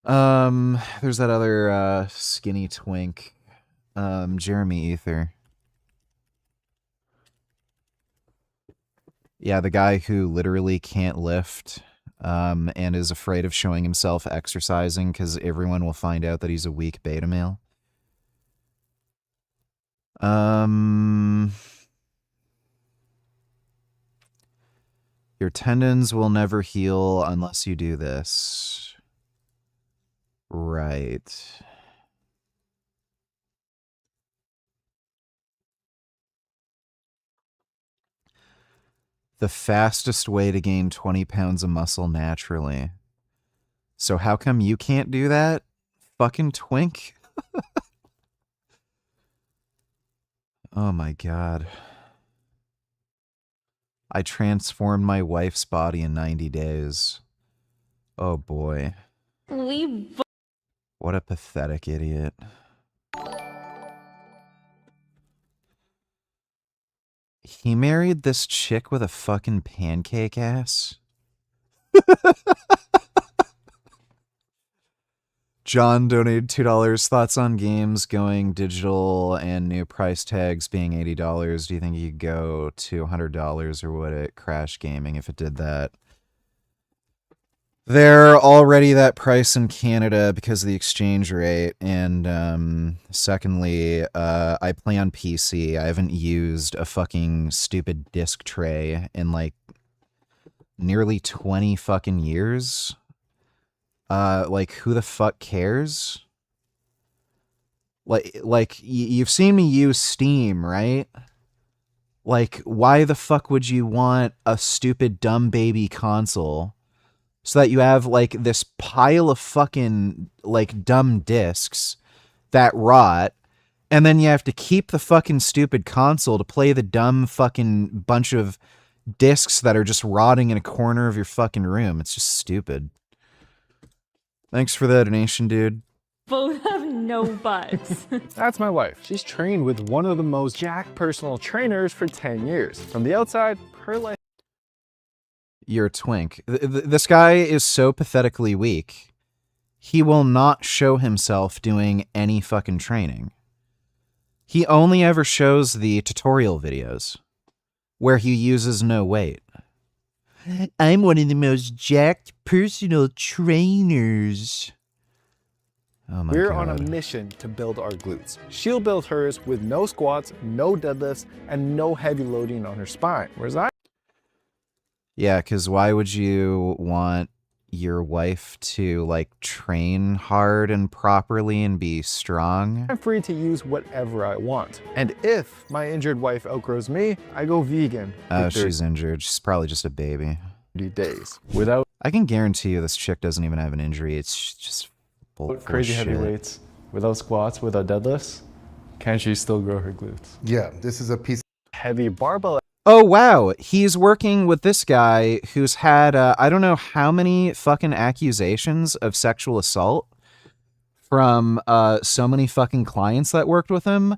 Speaker 1: There's that other, skinny twink, Jeremy Ether. Yeah, the guy who literally can't lift. And is afraid of showing himself exercising because everyone will find out that he's a weak beta male. Your tendons will never heal unless you do this. Right. The fastest way to gain 20 pounds of muscle naturally. So how come you can't do that? Fucking twink. Oh my god. I transformed my wife's body in 90 days. Oh boy. What a pathetic idiot. He married this chick with a fucking pancake ass? John donated $2. Thoughts on games going digital and new price tags being $80? Do you think you could go to $100, or would it crash gaming if it did that? They're already that price in Canada because of the exchange rate, and secondly, I play on PC. I haven't used a fucking stupid disc tray in like nearly 20 fucking years. Like, who the fuck cares? Like you've seen me use Steam, right? Like, why the fuck would you want a stupid dumb baby console so that you have like this pile of fucking like dumb discs that rot, and then you have to keep the fucking stupid console to play the dumb fucking bunch of discs that are just rotting in a corner of your fucking room? It's just stupid. Thanks for the donation, dude.
Speaker 9: Both have no butts.
Speaker 11: That's my wife. She's trained with one of the most jacked personal trainers for 10 years. From the outside, her life.
Speaker 1: You're a twink. This guy is so pathetically weak. He will not show himself doing any fucking training. He only ever shows the tutorial videos where he uses no weight. I'm one of the most jacked personal trainers. Oh my
Speaker 11: We're
Speaker 1: God.
Speaker 11: on a mission to build our glutes. She'll build hers with no squats, no deadlifts, and no heavy loading on her spine. Whereas
Speaker 1: Yeah, because why would you want your wife to like train hard and properly and be strong?
Speaker 11: I'm free to use whatever I want. And if my injured wife outgrows me, I go vegan.
Speaker 1: Oh, she's injured. She's probably just a baby.
Speaker 11: 30 days without
Speaker 1: I can guarantee you this chick doesn't even have an injury. It's just
Speaker 11: crazy heavy
Speaker 1: shit.
Speaker 11: weights, without squats, without deadlifts. Can she still grow her glutes?
Speaker 23: Yeah, this is a piece.
Speaker 11: Heavy barbell.
Speaker 1: Oh, wow. He's working with this guy who's had, I don't know how many fucking accusations of sexual assault from so many fucking clients that worked with him.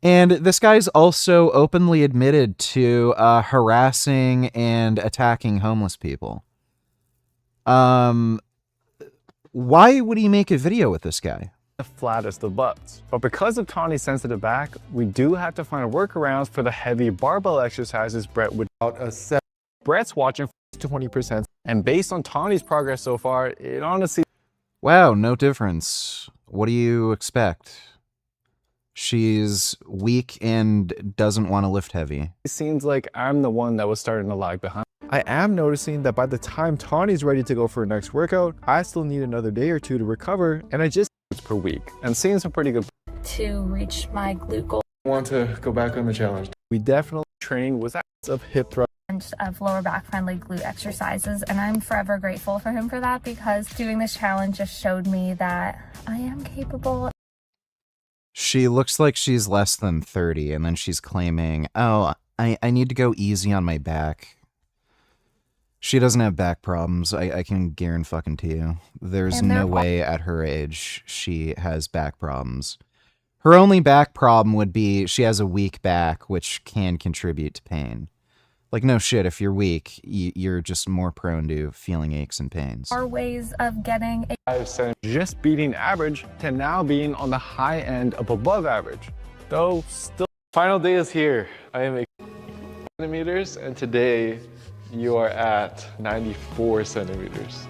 Speaker 1: And this guy's also openly admitted to harassing and attacking homeless people. Why would he make a video with this guy?
Speaker 11: The flattest of butts. But because of Tawny's sensitive back, we do have to find workarounds for the heavy barbell exercises Brett would out a set. Brett's watching 20%, and based on Tawny's progress so far, it honestly.
Speaker 1: Wow, no difference. What do you expect? She's weak and doesn't want to lift heavy.
Speaker 11: It seems like I'm the one that was starting to lag behind. I am noticing that by the time Tawny's ready to go for her next workout, I still need another day or two to recover, and I just per week and seeing some pretty good
Speaker 9: To reach my glute goal.
Speaker 11: want to go back on the challenge. We definitely training with acts of hip thrust
Speaker 9: Of lower back friendly glute exercises, and I'm forever grateful for him for that, because doing this challenge just showed me that I am capable.
Speaker 1: She looks like she's less than 30, and then she's claiming, oh, I need to go easy on my back. She doesn't have back problems. I can guarantee you. There's
Speaker 9: And they're
Speaker 1: no way at her age she has back problems. Her only back problem would be she has a weak back, which can contribute to pain. Like, no shit, if you're weak, you're just more prone to feeling aches and pains.
Speaker 9: Are ways of getting a
Speaker 11: I've said just beating average to now being on the high end of above average. Though still. Final day is here. I am 8 centimeters, and today you are at 94 centimeters.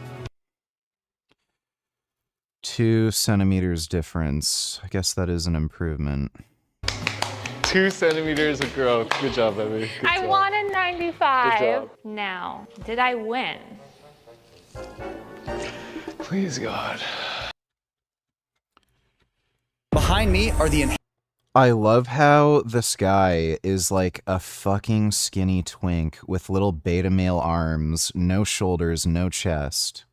Speaker 1: 2 centimeters difference. I guess that is an improvement.
Speaker 11: 2 centimeters of growth. Good job, baby. Good
Speaker 9: I
Speaker 11: job.
Speaker 9: wanted
Speaker 11: Good
Speaker 9: 95.
Speaker 11: job.
Speaker 9: Now, did I win?
Speaker 11: Please, God.
Speaker 24: Behind me are the
Speaker 1: I love how this guy is like a fucking skinny twink with little beta male arms, no shoulders, no chest.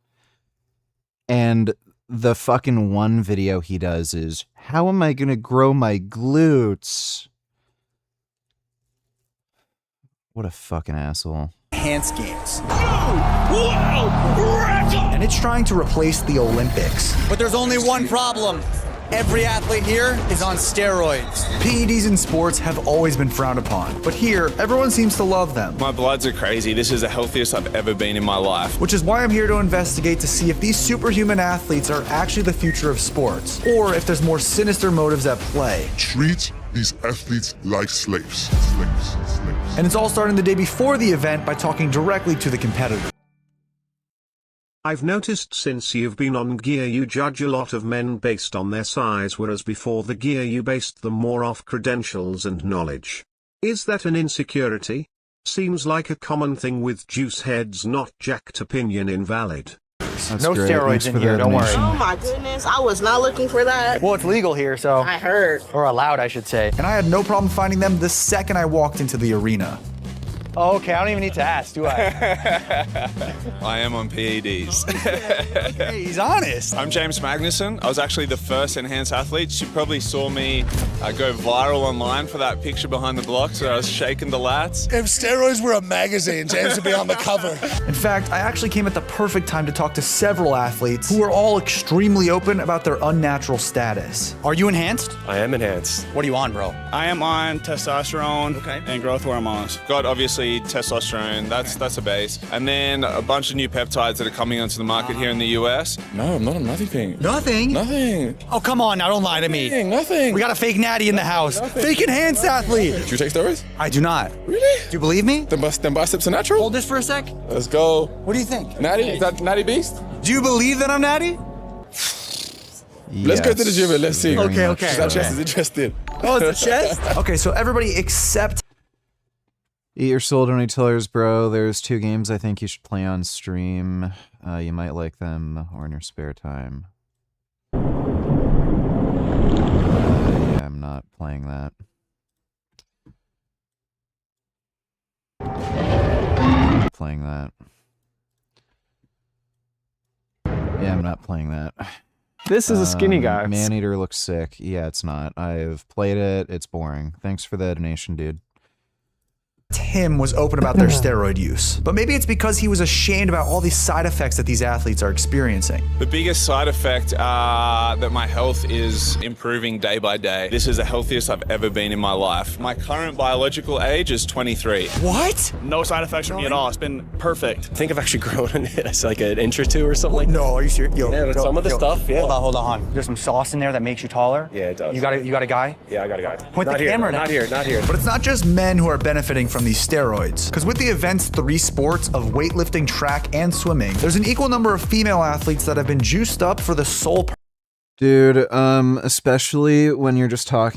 Speaker 1: And the fucking one video he does is, how am I gonna grow my glutes? What a fucking asshole.
Speaker 24: Enhanced Games. And it's trying to replace the Olympics. But there's only one problem. Every athlete here is on steroids.
Speaker 3: PEDs in sports have always been frowned upon, but here, everyone seems to love them.
Speaker 10: My bloods are crazy. This is the healthiest I've ever been in my life.
Speaker 3: Which is why I'm here to investigate to see if these superhuman athletes are actually the future of sports, or if there's more sinister motives at play.
Speaker 13: Treat these athletes like slaves.
Speaker 3: And it's all starting the day before the event by talking directly to the competitor.
Speaker 4: I've noticed since you've been on Gear you judge a lot of men based on their size, whereas before the Gear you based them more off credentials and knowledge. Is that an insecurity? Seems like a common thing with juice heads, not jacked. Opinion invalid.
Speaker 1: That's
Speaker 24: no
Speaker 1: great.
Speaker 24: steroids
Speaker 1: Thanks
Speaker 24: in
Speaker 1: for
Speaker 24: here,
Speaker 1: the
Speaker 24: don't worry.
Speaker 1: donation.
Speaker 23: Oh my goodness, I was not looking for that.
Speaker 24: Well, it's legal here, so.
Speaker 23: I heard.
Speaker 24: Or allowed, I should say.
Speaker 3: And I had no problem finding them the second I walked into the arena.
Speaker 24: Oh, okay, I don't even need to ask, do I?
Speaker 10: I am on PEDs.
Speaker 24: Hey, he's honest.
Speaker 10: I'm James Magnuson. I was actually the first enhanced athlete. You probably saw me go viral online for that picture behind the blocks where I was shaking the lats.
Speaker 13: If steroids were a magazine, James would be on the cover.
Speaker 3: In fact, I actually came at the perfect time to talk to several athletes who are all extremely open about their unnatural status.
Speaker 24: Are you enhanced?
Speaker 25: I am enhanced.
Speaker 24: What are you on, bro?
Speaker 25: I am on testosterone and growth hormones.
Speaker 10: Got obviously testosterone, that's a base. And then a bunch of new peptides that are coming onto the market here in the US.
Speaker 25: No, I'm not on nothing.
Speaker 24: Nothing?
Speaker 25: Nothing.
Speaker 24: Oh, come on now, don't lie to me.
Speaker 25: Nothing.
Speaker 24: We got a fake natty in the house. Fake enhanced athlete.
Speaker 25: Do you take steroids?
Speaker 24: I do not.
Speaker 25: Really?
Speaker 24: Do you believe me?
Speaker 25: Then biceps are natural?
Speaker 24: Hold this for a sec.
Speaker 25: Let's go.
Speaker 24: What do you think?
Speaker 25: Natty? Is that Natty Beast?
Speaker 24: Do you believe that I'm natty?
Speaker 25: Let's go to the gym and let's see.
Speaker 24: Okay, okay.
Speaker 25: That chest is interesting.
Speaker 24: Oh, it's a chest?
Speaker 3: Okay, so everybody except...
Speaker 1: Eat your soul, don't eat tellers, bro. There's 2 games I think you should play on stream. You might like them or in your spare time. Yeah, I'm not playing that. Playing that. Yeah, I'm not playing that.
Speaker 11: This is a skinny guy.
Speaker 1: Maneater looks sick. Yeah, it's not. I've played it. It's boring. Thanks for the donation, dude.
Speaker 3: Tim was open about their steroid use. But maybe it's because he was ashamed about all these side effects that these athletes are experiencing.
Speaker 10: The biggest side effect that my health is improving day by day. This is the healthiest I've ever been in my life. My current biological age is 23.
Speaker 24: What?
Speaker 25: No side effects from me at all. It's been perfect. I think I've actually grown in it. It's like an inch or 2 or something like that.
Speaker 24: No, are you serious? Yo,
Speaker 25: Yeah, but some of the stuff, yeah.
Speaker 24: Hold on. There's some sauce in there that makes you taller?
Speaker 25: Yeah, it does.
Speaker 24: You got a guy?
Speaker 25: Yeah, I got a guy.
Speaker 24: Point the camera now.
Speaker 25: Not here.
Speaker 3: But it's not just men who are benefiting from these steroids. Because with the event's 3 sports of weightlifting, track, and swimming, there's an equal number of female athletes that have been juiced up for the sole purpose.
Speaker 1: Dude, especially when you're just talking